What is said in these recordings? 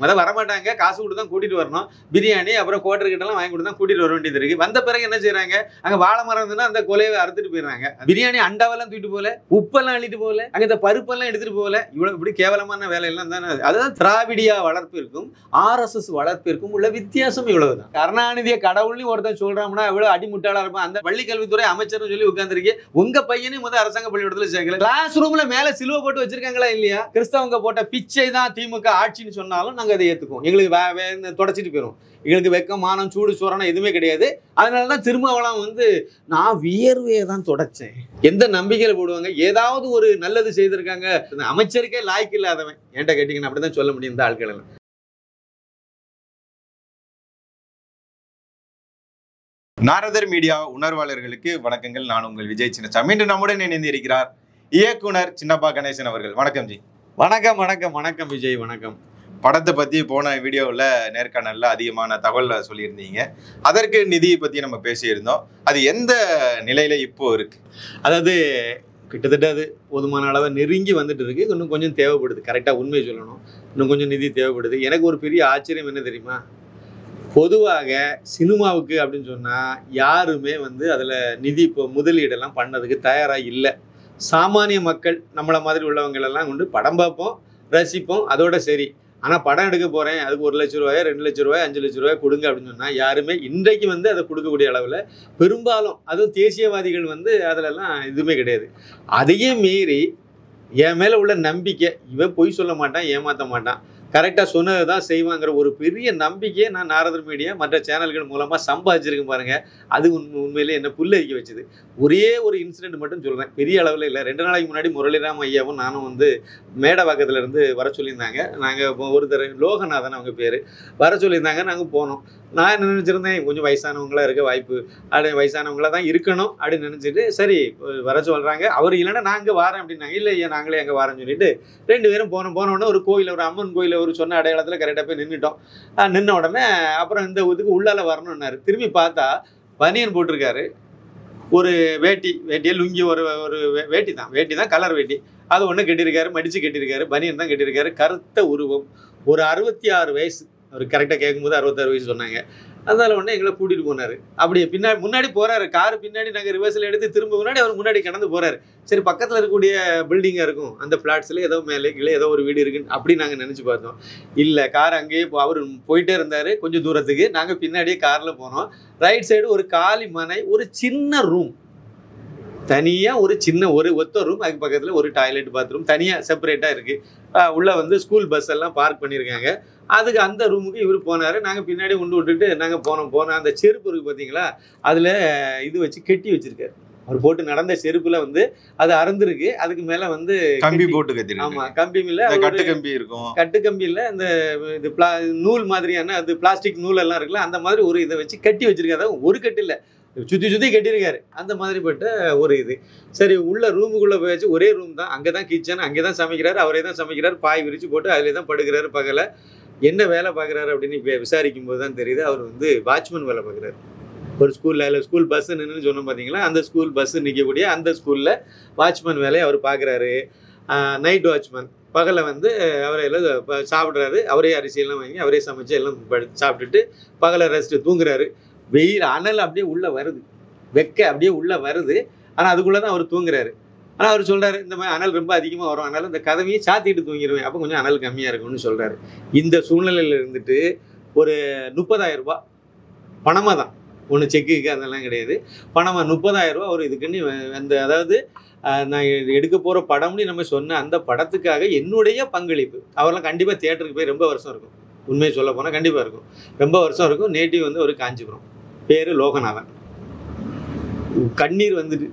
வரமாட்டாங்க, காசு கொடுத்து தான் கூட்டிட்டு வரணும். பிரியாணி அப்புறம் குவார்டர் கிட்டலாம் வாங்கி கொடுத்து தான் கூட்டிட்டு வர வேண்டியது இருக்கு. வந்த பிறகு என்ன செய்யறாங்க, அங்க வாழை மரம் இருந்ததுன்னா அந்த கொலையை அறுத்துட்டு போயிடுறாங்க. பிரியாணி அண்டாவெல்லாம் தூக்கிட்டு போகல, உப்பெல்லாம் அள்ளிட்டு போகல, அங்க இந்த பருப்பெல்லாம் எடுத்துட்டு போகல. இவ்வளவு இப்படி கேவலமான வேலையெல்லாம் தானே. அதாவது திராவிடியா வளர்ப்பிற்கும் RSS வளர்ப்பிற்கும் உள்ள வித்தியாசம் இவ்வளவுதான். கருணாநிதியை கடவுள்னு ஒருத்தன் சொல்றாங்கன்னா எவ்வளவு அடிமுட்டாளா இருப்பான். அந்த பள்ளி கல்வித்துறை அமைச்சர்னு சொல்லி உட்கார்ந்துருக்கீங்க. உங்க பையனையும் முதல் அரசாங்க பள்ளிக்கூடத்துல சேர்க்கல. கிளாஸ் ரூம்ல மேல சிலுவை போட்டு வச்சிருக்காங்களா இல்லையா? கிறிஸ்தவங்க போட்ட பிச்சை தான் திமுக ஆட்சின்னு சொன்னாலும் நாங்க அதை ஏத்துக்குவோம். எங்களுக்கு தொடச்சிட்டு போயிடும். எங்களுக்கு வெக்கம், மானம், சூடு, சோறான எதுவுமே கிடையாது. அதனாலதான் திருமாவளவன் வந்து நான் வியர்வையை தான் தொடச்சேன். எந்த நம்பிக்கையில போடுவாங்க? ஏதாவது ஒரு நல்லது செய்திருக்காங்க. அமைச்சருக்கே லாய்க்கு இல்லாதவன் என்கிட்ட கேட்டீங்கன்னு அப்படிதான் சொல்ல முடியும் இந்த ஆட்கள் எல்லாம். நாரதர் மீடியா உணர்வாளர்களுக்கு வணக்கங்கள். நான் உங்கள் விஜய் சின்னசாமி. இன்று நம்முடன் இணைந்து இருக்கிறார் இயக்குனர் சின்னப்பா கணேசன் அவர்கள். வணக்கம் ஜி. வணக்கம் வணக்கம் வணக்கம் விஜய். வணக்கம். படத்தை பற்றி போன வீடியோவில் நேர்காணலில் அதிகமான தகவல் சொல்லியிருந்தீங்க. அதற்கு நிதியை பற்றி நம்ம பேசியிருந்தோம். அது எந்த நிலையில் இப்போ இருக்கு? அதாவது கிட்டத்தட்ட அது போதுமான அளவை நெருங்கி வந்துட்டு இருக்கு. இன்னும் கொஞ்சம் தேவைப்படுது. கரெக்டாக உண்மையை சொல்லணும், இன்னும் கொஞ்சம் நிதி தேவைப்படுது. எனக்கு ஒரு பெரிய ஆச்சரியம் என்ன தெரியுமா? பொதுவாக சினிமாவுக்கு அப்படின்னு சொன்னால் யாருமே வந்து அதில் நிதி இப்போ முதலீடெல்லாம் பண்ணதுக்கு தயாராக இல்லை. சாமானிய மக்கள் நம்மளை மாதிரி உள்ளவங்களெல்லாம் கொண்டு படம் பார்ப்போம், ரசிப்போம், அதோட சரி. ஆனால் படம் எடுக்க போகிறேன், அதுக்கு 1 லட்ச ரூபாய், 2 லட்ச ரூபாய், 5 லட்ச ரூபாய் கொடுங்க அப்படின்னு சொன்னால் யாருமே இன்றைக்கு வந்து அதை கொடுக்கக்கூடிய அளவில் பெரும்பாலும் அதுவும் தேசியவாதிகள் வந்து அதிலெல்லாம் எதுவுமே கிடையாது. அதையே மீறி என் மேலே உள்ள நம்பிக்கை, இவன் பொய் சொல்ல மாட்டான், ஏமாற்ற மாட்டான், கரெக்டாக சொன்னதை தான் செய்வாங்கிற ஒரு பெரிய நம்பிக்கையை நான் நாரதர் மீடியா மற்ற சேனல்கள் மூலமாக சம்பாதிச்சிருக்கேன் பாருங்கள். அது உண்மையிலே என்ன புல்லரிக்க வச்சுது. ஒரே ஒரு இன்சிடென்ட் மட்டும் சொல்கிறேன், பெரிய அளவில் இல்லை. 2 நாளைக்கு முன்னாடி முரளிராம் ஐயாவும் நானும் வந்து மேடவாக்கத்துலேருந்து வர சொல்லியிருந்தாங்க. நாங்கள் ஒருத்தர் லோகநாதன் அவங்க பேர் வர சொல்லியிருந்தாங்க. நாங்கள் போனோம். நான் என்ன நினச்சிருந்தேன், கொஞ்சம் வயசானவங்களாக இருக்க வாய்ப்பு, அப்படி வயசானவங்களாக தான் இருக்கணும் அப்படின்னு நினச்சிட்டு சரி வர சொல்கிறாங்க. அவர் இல்லைன்னா நான் அங்கே வரேன் அப்படின்னாங்க. இல்லை ஐயா நாங்களே அங்கே வரேன்னு சொல்லிட்டு 2 பேரும் போனோடனே ஒரு கோயில், ஒரு அம்மன் கோயில் ஒரு சொன்ன அடையாளத்தில் கரெக்டாக போய் நின்றுட்டோம். நின்ன உடனே அப்புறம் இந்த இதுக்கு உள்ளால வரணும்னாரு. திரும்பி பார்த்தா பனியன் போட்டிருக்காரு, ஒரு வேட்டியை லுங்கி, ஒரு வேட்டி தான் கலர் வேட்டி, அது ஒன்று கட்டியிருக்காரு, மடித்து கட்டியிருக்காரு, பனியன் தான் கட்டியிருக்காரு, கருத்த உருவம், ஒரு 66 வயசு. அவர் கரெக்டாக கேட்கும்போது 66 வயசு சொன்னாங்க. அதனால உடனே எங்களை கூட்டிகிட்டு போனார். அப்படியே முன்னாடி போகிறாரு, காரு பின்னாடி நாங்கள் ரிவர்ஸில் எடுத்து திரும்ப முன்னாடி அவர் முன்னாடி கடந்து போகிறாரு. சரி பக்கத்தில் இருக்கக்கூடிய பில்டிங்காக இருக்கும், அந்த ஃப்ளாட்ஸில் ஏதோ மேலே கீழே ஏதோ ஒரு வீடு இருக்குன்னு அப்படி நாங்கள் நினச்சி பார்த்தோம். இல்லை, கார் அங்கேயே அவர் போயிட்டே இருந்தார் கொஞ்சம் தூரத்துக்கு. நாங்கள் பின்னாடியே காரில் போனோம். ரைட் சைடு ஒரு காலி மனை, ஒரு சின்ன ரூம், தனியாக ஒரு சின்ன ஒரு ஒத்த ரூம், அதுக்கு பக்கத்தில் ஒரு டாய்லெட் பாத்ரூம் தனியாக செப்பரேட்டாக இருக்குது. உள்ளே வந்து ஸ்கூல் பஸ் எல்லாம் பார்க் பண்ணியிருக்காங்க. அதுக்கு அந்த ரூமுக்கு இவர் போனார். நாங்கள் பின்னாடி கொண்டு விட்டுட்டு நாங்கள் போனோம். அந்த செருப்பு இருக்குது பார்த்தீங்களா, அதில் இது வச்சு கெட்டி வச்சுருக்காரு. அவர் போட்டு நடந்த செருப்பில் வந்து அது அறந்துருக்கு. அதுக்கு மேலே வந்து கம்பி போட்டு கட்டி. ஆமாம், கம்பி இல்லை, கட்டு கம்பி இருக்கும். கட்டு கம்பி இல்லை, இந்த இது நூல் மாதிரியான அது பிளாஸ்டிக் நூல் எல்லாம் இருக்குல்ல, அந்த மாதிரி ஒரு இதை வச்சு கட்டி வச்சுருக்காரு. ஒரு கட்டு இல்லை, சுற்றி கட்டியிருக்காரு. அந்த மாதிரிப்பட்ட ஒரு இது. சரி உள்ள ரூமுக்குள்ளே போயாச்சு. ஒரே ரூம் தான், அங்கே தான் கிச்சன், அங்கே தான் சமைக்கிறாரு, அவரே தான் சமைக்கிறார், பாய் விரித்து போட்டு அதிலே தான் படுக்கிறாரு. பகலை என்ன வேலை பார்க்குறாரு அப்படின்னு இப்போ விசாரிக்கும் போது தான் தெரியுது, அவர் வந்து வாட்ச்மேன் வேலை பார்க்குறாரு. ஒரு ஸ்கூல் பஸ்ஸு நின்று சொன்னோம் பார்த்தீங்களா, அந்த ஸ்கூல் பஸ்ஸு நிற்கக்கூடிய அந்த ஸ்கூலில் வாட்ச்மேன் வேலையை அவர் பார்க்குறாரு. Night watchman. பகலை வந்து அவரை எல்லாம் சாப்பிட்றாரு, அவரே அரிசியெல்லாம் வாங்கி அவரே சமைச்சு எல்லாம் சாப்பிட்டுட்டு பகலை ரெஸ்ட்டு தூங்குறாரு. வெயில் அனல் அப்படியே உள்ளே வருது, வெக்க அப்படியே உள்ளே வருது. ஆனால் அதுக்குள்ளே தான் அவர் தூங்குறாரு. ஆனால் அவர் சொல்கிறாரு, இந்த மாதிரி அனல் ரொம்ப அதிகமாக வரும், அதனால் இந்த கதவையை சாத்திட்டு தூங்கிடுவேன், அப்போ கொஞ்சம் அனல் கம்மியாக இருக்கும்னு சொல்கிறாரு. இந்த சூழ்நிலையில் இருந்துட்டு ஒரு 30,000 ரூபா பணமாக தான், ஒன்று செக்குக்கு அதெல்லாம் கிடையாது, பணமாக 30,000 ரூபா அவர் இதுக்குன்னு அந்த, அதாவது நான் எடுக்க போகிற படம்னு நம்ம சொன்ன அந்த படத்துக்காக என்னுடைய பங்களிப்பு. அவரெல்லாம் கண்டிப்பாக தியேட்டருக்கு போய் ரொம்ப வருஷம் இருக்கும், உண்மையை சொல்ல போனால் கண்டிப்பாக இருக்கும், ரொம்ப வருஷம் இருக்கும். நேட்டிவ் வந்து ஒரு காஞ்சிபுரம், பேர் லோகநாதன். கண்ணீர் வந்துட்டு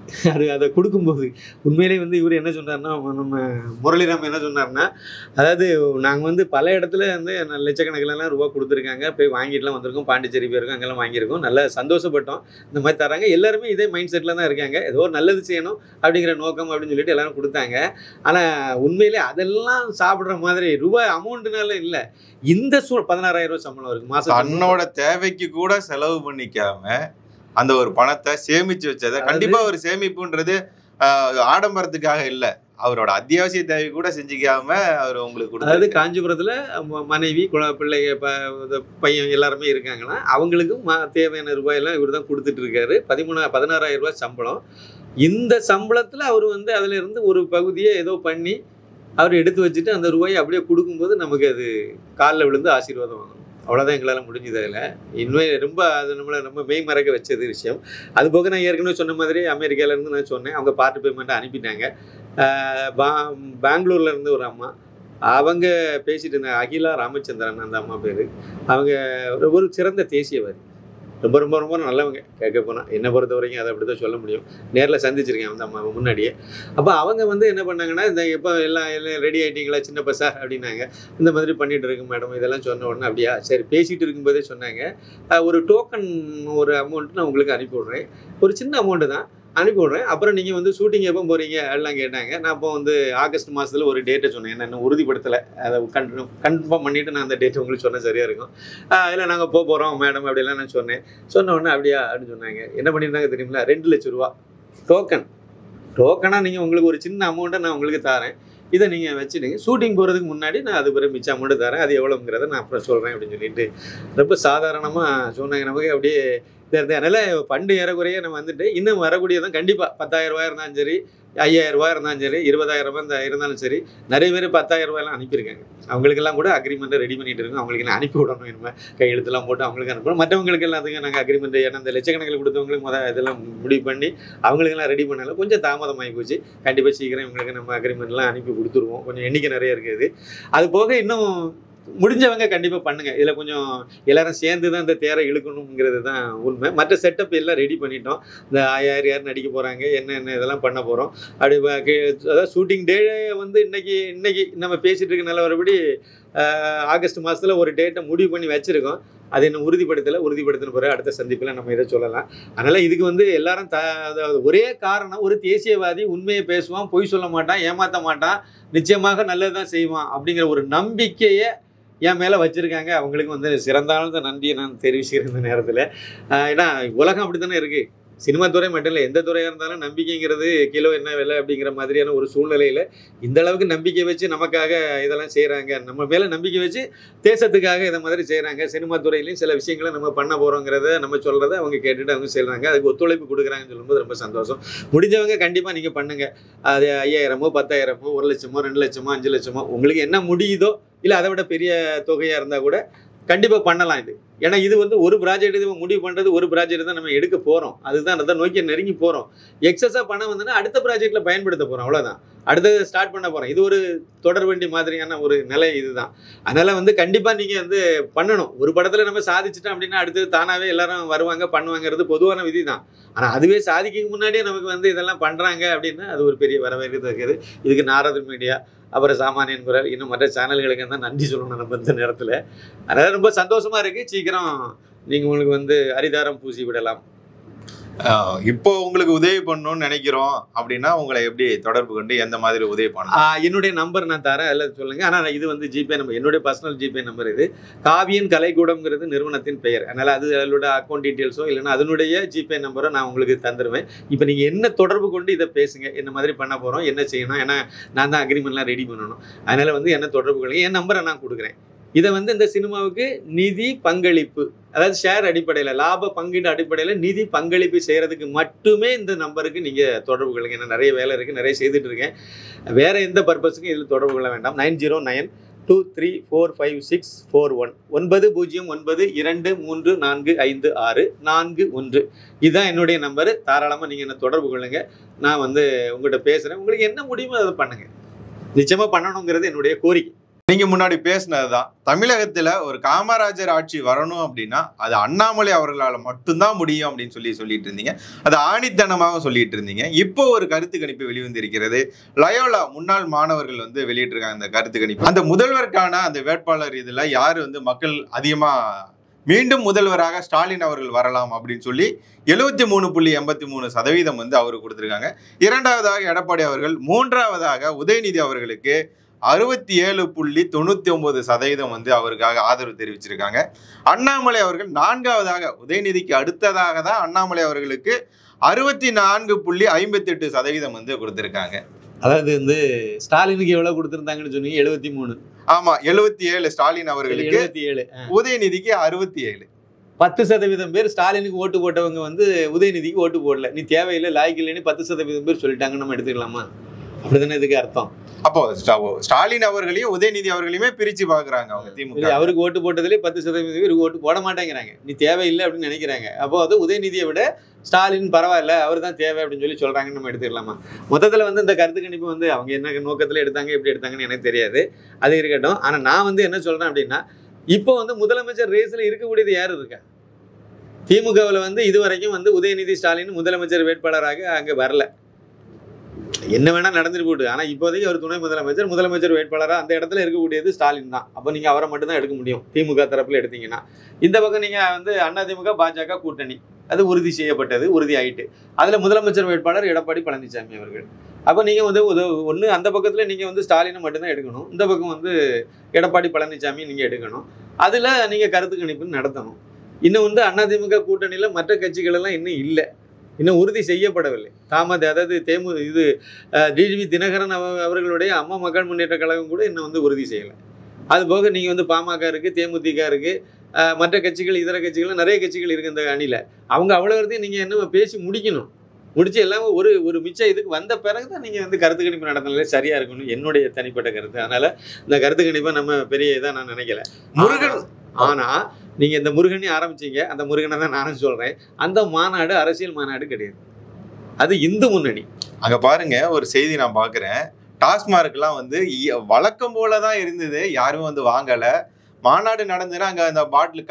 அதை கொடுக்கும்போது உண்மையிலே வந்து இவர் என்ன சொன்னார்னா, நம்ம முரளிராம் என்ன சொன்னார்னா, அதாவது நாங்கள் வந்து பல இடத்துல வந்து லட்சக்கணக்கிலலாம் ரூபா கொடுத்துருக்காங்க, போய் வாங்கிட்டுலாம் வந்திருக்கோம், பாண்டிச்சேரி போயிருக்கோம், அங்கெல்லாம் வாங்கியிருக்கோம், நல்லா சந்தோஷப்பட்டோம், இந்த மாதிரி தராங்க. எல்லாருமே இதே மைண்ட் செட்டில் தான் இருக்காங்க, ஏதோ ஒரு நல்லது செய்யணும் அப்படிங்கிற நோக்கம் அப்படின்னு சொல்லிட்டு எல்லாரும் கொடுத்தாங்க. ஆனால் உண்மையிலே அதெல்லாம் சாப்பிட்ற மாதிரி ரூபாய் அமௌண்ட்டுனால இல்லை. இந்த 16,000 ரூபா சம்பளம் இருக்குது மாதம். தன்னோட தேவைக்கு கூட செலவு பண்ணிக்காம அந்த ஒரு பணத்தை சேமிச்சு வச்சதை, கண்டிப்பா ஒரு சேமிப்புன்றது ஆடம்பரத்துக்காக இல்லை, அவரோட அத்தியாவசிய தேவை கூட செஞ்சுக்காம அவர் உங்களுக்கு அதாவது கொடுத்தாரு. காஞ்சிபுரத்துல மனைவி பிள்ளைங்க பையன் எல்லாருமே இருக்காங்கன்னா அவங்களுக்கும் தேவையான ரூபாயெல்லாம் இவர் தான் கொடுத்துட்டு இருக்காரு. 16,000 ரூபாய் சம்பளம். இந்த சம்பளத்துல அவர் வந்து அதுல இருந்து ஒரு பகுதியை ஏதோ பண்ணி அவர் எடுத்து வச்சுட்டு அந்த ரூபாயை அப்படியே கொடுக்கும்போது நமக்கு அது காலில் விழுந்து ஆசீர்வாதம் வாங்கணும். அவ்வளோதான் எங்களால் முடிஞ்சது. அதில் இன்னும் ரொம்ப அது நம்மளை ரொம்ப மெய் மறக்க வச்சது விஷயம். அது போக நான் ஏற்கனவே சொன்ன மாதிரி அமெரிக்காவிலேருந்து நான் சொன்னேன், அவங்க பார்ட் பேமெண்ட்டை அனுப்பிட்டாங்க. பெங்களூர்லேருந்து ஒரு அம்மா, அவங்க பேசிட்டு இருந்தாங்க, அகிலா ராமச்சந்திரன் அந்த அம்மா பேர். அவங்க ஒரு சிறந்த தேசியவாதி, ரொம்ப ரொம்ப ரொம்ப நல்லவங்க. கேட்க போனால் என்னை பொறுத்த வரைக்கும் அதை அப்படி தான் சொல்ல முடியும். நேரில் சந்திச்சிருக்கேன் அந்த அம்மாவை முன்னாடியே. அப்போ அவங்க வந்து என்ன பண்ணாங்கன்னா, இந்த எப்போ எல்லாம் ரெடி ஆகிட்டீங்களா சின்ன பசா அப்படின்னாங்க. இந்த மாதிரி பண்ணிகிட்டு இருக்கு மேடம் இதெல்லாம் சொன்ன உடனே அப்படியா சரி பேசிகிட்டு இருக்கும்போதே சொன்னாங்க, ஒரு டோக்கன் ஒரு அமௌண்ட் நான் உங்களுக்கு அனுப்பி விட்றேன், ஒரு சின்ன அமௌண்ட்டு தான் அனுப்பி விட்றேன், அப்புறம் நீங்கள் வந்து ஷூட்டிங் எப்போ போகிறீங்க எல்லாம் கேட்டாங்க. நான் அப்போ வந்து ஆகஸ்ட் மாதத்தில் ஒரு டேட்டை சொன்னேன், என்ன இன்னும் உறுதிப்படுத்தலை, அதை கன்ஃபார்ம் பண்ணிவிட்டு நான் அந்த டேட்டை உங்களுக்கு சொன்னால் சரியாக இருக்கும். இல்லை நாங்கள் போகிறோம் மேடம் அப்படிலாம் நான் சொன்னேன். சொன்ன உடனே அப்படியா அப்படின்னு சொன்னாங்க. என்ன பண்ணியிருந்தாங்க தெரியுங்களா, 2 லட்ச ரூபா டோக்கனாக நீங்கள் உங்களுக்கு ஒரு சின்ன அமௌண்ட்டை நான் உங்களுக்கு தரேன், இதை நீங்கள் வச்சுடுங்க, ஷூட்டிங் போகிறதுக்கு முன்னாடி நான் அது பிறகு மிச்சம் அமௌண்ட்டு தரேன், அது எவ்வளோங்கிறத நான் அப்புறம் சொல்கிறேன் அப்படின்னு சொல்லிட்டு ரொம்ப சாதாரணமாக சொன்னாங்க. நமக்கு அப்படியே அதனால் ஃபண்டு ஏறக்குறைய நம்ம வந்துட்டு இன்னும் வரக்கூடியதான் கண்டிப்பாக 10,000 ரூபாய் இருந்தாலும் சரி, 5,000 ரூபாய் இருந்தாலும் சரி, 20,000 இருந்தாலும் சரி, நிறைய பேர் 10,000 ரூபாயெல்லாம் அனுப்பியிருக்காங்க. அவங்களுக்கெல்லாம் கூட அக்ரிமெண்ட்டை ரெடி பண்ணிட்டு இருக்கோம். அவங்களுக்கு நான் அனுப்பி விடணும், இனிமேல் கையெழுத்துலாம் போட்டு அவங்களுக்கு அனுப்பணும். மற்றவங்களுக்கு எல்லாத்துக்கும் நாங்கள் அக்ரிமெண்ட், ஏன்னா அந்த லட்சக்கணக்கில் கொடுத்தவங்களுக்கு இதெல்லாம் முடிவு பண்ணி அவங்களுக்கெல்லாம் ரெடி பண்ணல, கொஞ்சம் தாமதமாகி போச்சு. கண்டிப்பாக சீக்கிரம் இவங்களுக்கு நம்ம அக்ரிமெண்ட்லாம் அனுப்பி கொடுத்துருவோம். கொஞ்சம் எண்ணிக்கை நிறைய இருக்குது. அது போக இன்னும் முடிஞ்சவங்க கண்டிப்பாக பண்ணுங்கள். இதில் கொஞ்சம் எல்லாரும் சேர்ந்து தான் இந்த தேரை இழுக்கணுங்கிறது தான் உண்மை. மற்ற செட்டப் எல்லாம் ரெடி பண்ணிட்டோம். இந்த யார் நடிக்க போகிறாங்க, என்ன இதெல்லாம் பண்ண போகிறோம். அப்படி அதாவது ஷூட்டிங் டே வந்து இன்னைக்கு நம்ம பேசிகிட்டு இருக்க நிலவரப்படி ஆகஸ்ட் மாதத்தில் ஒரு டேட்டை முடிவு பண்ணி வச்சுருக்கோம். அது இன்னும் உறுதிப்படுத்தின பிறகு அடுத்த சந்திப்பில் நம்ம இதை சொல்லலாம். அதனால் இதுக்கு வந்து எல்லாரும் அதாவது ஒரே காரணம், ஒரு தேசியவாதி உண்மையை பேசுவான், பொய் சொல்ல மாட்டான், ஏமாற்ற மாட்டான், நிச்சயமாக நல்லது தான் செய்வான் அப்படிங்கிற ஒரு நம்பிக்கையை என் மேலே வச்சுருக்காங்க. அவங்களுக்கு வந்து சிறந்தாழ்ந்த நன்றியை நான் தெரிவிச்சுக்கிறேன் இந்த நேரத்தில். ஏன்னா உலகம் அப்படி தானே இருக்குது. சினிமா துறை மட்டும் இல்லை, எந்த துறையாக இருந்தாலும் நம்பிக்கைங்கிறது கிலோ என்ன விலை அப்படிங்கிற மாதிரியான ஒரு சூழ்நிலையில் இந்த அளவுக்கு நம்பிக்கை வச்சு நமக்காக இதெல்லாம் செய்கிறாங்க, நம்ம மேலே நம்பிக்கை வச்சு தேசத்துக்காக இதை மாதிரி செய்கிறாங்க. சினிமா துறையிலையும் சில விஷயங்களை நம்ம பண்ண போகிறோங்கிறத நம்ம சொல்கிறத அவங்க கேட்டுட்டு அவங்க செய்கிறாங்க, அதுக்கு ஒத்துழைப்பு கொடுக்குறாங்கன்னு சொல்லும்போது ரொம்ப சந்தோஷம். முடிஞ்சவங்க கண்டிப்பாக நீங்கள் பண்ணுங்கள். அது 5,000, 10,000, 1 லட்சமோ, 2 லட்சமோ, 5 லட்சமோ, உங்களுக்கு என்ன முடியுதோ, இல்லை அதை விட பெரிய தொகையாக இருந்தால் கூட கண்டிப்பாக பண்ணலாம். இது ஏன்னா இது வந்து ஒரு ப்ராஜெக்ட், இது முடிவு பண்ணுறது ஒரு ப்ராஜெக்ட் தான் நம்ம எடுக்க போகிறோம். அதுதான் அதை நோக்கி நெருங்கி போகிறோம். எக்ஸஸாக பணம் வந்துன்னா அடுத்த ப்ராஜெக்டில் பயன்படுத்த போகிறோம், அவ்வளோதான். அடுத்தது ஸ்டார்ட் பண்ண போகிறோம். இது ஒரு தொடர்வண்டி மாதிரியான ஒரு நிலை இதுதான். அதனால் வந்து கண்டிப்பாக நீங்கள் வந்து பண்ணணும். ஒரு படத்தில் நம்ம சாதிச்சிட்டோம் அப்படின்னா அடுத்தது தானாகவே எல்லாரும் வருவாங்க, பண்ணுவாங்கிறது பொதுவான விதி தான். ஆனால் அதுவே சாதிக்க முன்னாடியே நமக்கு வந்து இதெல்லாம் பண்ணுறாங்க அப்படின்னா அது ஒரு பெரிய வரவேற்கிறது இருக்குது. இதுக்கு நாரத மீடியா, அப்புறம் சாமானியன் குரல், இன்னும் மற்ற சேனல்களுக்கு தான் நன்றி சொல்லணும் நம்ம இந்த நேரத்தில். அதனால் ரொம்ப சந்தோஷமாக இருக்குது. சீக்கிரம் நீங்கள் உங்களுக்கு வந்து அரிதாரம் பூசி விடலாம். இப்போ உங்களுக்கு உதவி பண்ணணும்னு நினைக்கிறோம் அப்படின்னா உங்களை எப்படி தொடர்பு கொண்டு எந்த மாதிரி உதவி பண்ணலாம்? என்னுடைய நம்பர் நான் தரேன், எல்லாம் சொல்லுங்கள். ஆனால் இது வந்து ஜிபே நம்பர், என்னுடைய பர்சனல் ஜிபே நம்பர். இது காவியன் கலைக்கூடம்ங்கிறது நிறுவனத்தின் பெயர். அதனால் அதோட அக்கௌண்ட் டீட்டெயில்ஸோ இல்லைன்னா அதனுடைய ஜிபே நம்பரோ நான் உங்களுக்கு தந்துடுவேன். இப்போ நீங்கள் என்ன தொடர்பு கொண்டு இதை பேசுங்க, என்ன மாதிரி பண்ண போகிறோம், என்ன செய்யணும், ஏன்னா நான் தான் அக்ரிமெண்ட்லாம் ரெடி பண்ணணும். அதனால் வந்து என்ன தொடர்பு கொள்ளுங்க, என் நம்பரை நான் கொடுக்குறேன். இதை வந்து இந்த சினிமாவுக்கு நிதி பங்களிப்பு, அதாவது ஷேர் அடிப்படையில், லாப பங்கீடு அடிப்படையில் நிதி பங்களிப்பு செய்கிறதுக்கு மட்டுமே இந்த நம்பருக்கு நீங்கள் தொடர்பு கொள்ளுங்க. ஏன்னா நிறைய வேலை இருக்குது, நிறைய செய்துட்டு இருக்கேன். வேறு எந்த பர்பஸுக்கும் இதில் தொடர்பு கொள்ள வேண்டாம். 9092345641 9092345641 இதுதான் என்னுடைய நம்பரு. தாராளமாக நீங்கள் என்ன தொடர்பு கொள்ளுங்க. நான் வந்து உங்கள்கிட்ட பேசுகிறேன். உங்களுக்கு என்ன முடியுமோ அதை பண்ணுங்கள். நிச்சயமாக பண்ணணுங்கிறது என்னுடைய கோரிக்கை. நீங்க முன்னாடி பேசினதுதான், தமிழகத்துல ஒரு காமராஜர் ஆட்சி வரணும் அப்படின்னா அது அண்ணாமலை அவர்களால் மட்டும்தான் முடியும் அப்படின்னு சொல்லிட்டு இருந்தீங்க. அது ஆணித்தனமாக சொல்லிட்டு இருந்தீங்க. இப்போ ஒரு கருத்து கணிப்பு வெளிவந்திருக்கிறது. லயோலா முன்னாள் மாணவர்கள் வந்து வெளியிட்டிருக்காங்க இந்த கருத்து கணிப்பு. அந்த முதல்வருக்கான அந்த வேட்பாளர் இதுல யாரு வந்து மக்கள் அதிகமா மீண்டும் முதல்வராக ஸ்டாலின் அவர்கள் வரலாம் அப்படின்னு சொல்லி 73.83% வந்து அவரு கொடுத்திருக்காங்க. இரண்டாவதாக எடப்பாடி அவர்கள், மூன்றாவதாக உதயநிதி அவர்களுக்கு 67.99% வந்து அவருக்காக ஆதரவு தெரிவிச்சிருக்காங்க. அண்ணாமலை அவர்கள் நான்காவதாக, உதயநிதிக்கு அடுத்ததாக தான் அண்ணாமலை அவர்களுக்கு 64.58% வந்து கொடுத்திருக்காங்க. அதாவது வந்து ஸ்டாலினுக்கு எவ்வளவு கொடுத்திருந்தாங்கன்னு சொன்னீங்க? 73. ஆமா, 77 ஸ்டாலின் அவர்களுக்கு, 77. உதயநிதிக்கு 67. 10% பேர் ஸ்டாலினுக்கு ஓட்டு போட்டவங்க வந்து உதயநிதிக்கு ஓட்டு போடல. நீ தேவையில்லை, லாய்க்கு இல்லைன்னு 10% பேர் சொல்லிட்டாங்கன்னு நம்ம எடுத்துக்கலாமா? அப்படிதானே இதுக்கு அர்த்தம். அப்போ ஸ்டாலின் அவர்களையும் உதயநிதி அவர்களையுமே பிரிச்சு பாக்குறாங்க அவங்க திமுக. அவருக்கு ஓட்டு போட்டதுலேயே 10% பேர் ஓட்டு போட மாட்டேங்கிறாங்க. நீ தேவையில்லை அப்படின்னு நினைக்கிறாங்க. அப்போ அது உதயநிதியை விட ஸ்டாலின் பரவாயில்ல, அவர் தான் தேவை அப்படின்னு சொல்லி சொல்றாங்கன்னு நம்ம எடுத்துக்கலாமா? மொத்தத்தில் வந்து இந்த கருத்து கணிப்பு வந்து அவங்க என்ன நோக்கத்தில் எடுத்தாங்க, எப்படி எடுத்தாங்கன்னு எனக்கு தெரியாது. அது இருக்கட்டும். ஆனால் நான் வந்து என்ன சொல்றேன் அப்படின்னா, இப்போ வந்து முதலமைச்சர் ரேஸில் இருக்கக்கூடியது யார் இருக்கா? திமுகவில் வந்து இதுவரைக்கும் வந்து உதயநிதி ஸ்டாலின் முதலமைச்சர் வேட்பாளராக அங்கே வரல. என்ன வேணா நடந்துட்டு போட்டு, ஆனால் இப்போதைக்கு அவர் துணை முதலமைச்சர் வேட்பாளராக அந்த இடத்துல இருக்கக்கூடியது ஸ்டாலின் தான். அப்போ நீங்கள் அவரை மட்டும் தான் எடுக்க முடியும் திமுக தரப்பில் எடுத்தீங்கன்னா. இந்த பக்கம் நீங்கள் வந்து அதிமுக பாஜக கூட்டணி அது உறுதி செய்யப்பட்டது, உறுதி ஆயிட்டு. அதில் முதலமைச்சர் வேட்பாளர் எடப்பாடி பழனிசாமி அவர்கள். அப்போ நீங்கள் வந்து ஒன்று அந்த பக்கத்தில் நீங்கள் வந்து ஸ்டாலினை மட்டும்தான் எடுக்கணும், இந்த பக்கம் வந்து எடப்பாடி பழனிசாமி நீங்கள் எடுக்கணும். அதில் நீங்கள் கருத்து கணிப்பு நடத்தணும். இன்னும் வந்து அதிமுக கூட்டணியில் மற்ற கட்சிகள் எல்லாம் இன்னும் இல்லை, இன்னும் உறுதி செய்யப்படவில்லை. அதாவது டிடிவி தினகரன் அவர்களுடைய அம்மா மக்கள் முன்னேற்ற கழகம் கூட இன்னும் வந்து உறுதி செய்யலை. அது போக நீங்கள் வந்து பாமக இருக்குது, தேமுதிக இருக்குது, மற்ற கட்சிகள், இதர கட்சிகள், நிறைய கட்சிகள் இருக்குது இந்த அணியில். அவங்க அவ்வளோத்தையும் நீங்கள் என்ன பேசி முடிக்கணும். முடிச்சு எல்லாமே ஒரு மிச்சம் இதுக்கு வந்த பிறகு தான் நீங்கள் வந்து கருத்து கணிப்பு நடத்தினாலே சரியாக இருக்கணும், என்னுடைய தனிப்பட்ட கருத்து. அதனால் இந்த கருத்து கணிப்பை நம்ம பெரிய இதாக நான் நினைக்கல. முருகன் ஆனால் நீங்கள் இந்த முருகனே ஆரம்பிச்சிங்க, அந்த முருகனை தான் நானும் சொல்கிறேன். அந்த மாநாடு அரசியல் மாநாடு கிடையாது, அது இந்து முன்னணி. அங்கே பாருங்க, ஒரு செய்தி நான் பார்க்குறேன். டாஸ்மார்க்லாம் வந்து வழக்கம் போல தான் இருந்தது, யாரும் வந்து வாங்கலை. மாநாடு நடந்துன்னா அங்கே அந்த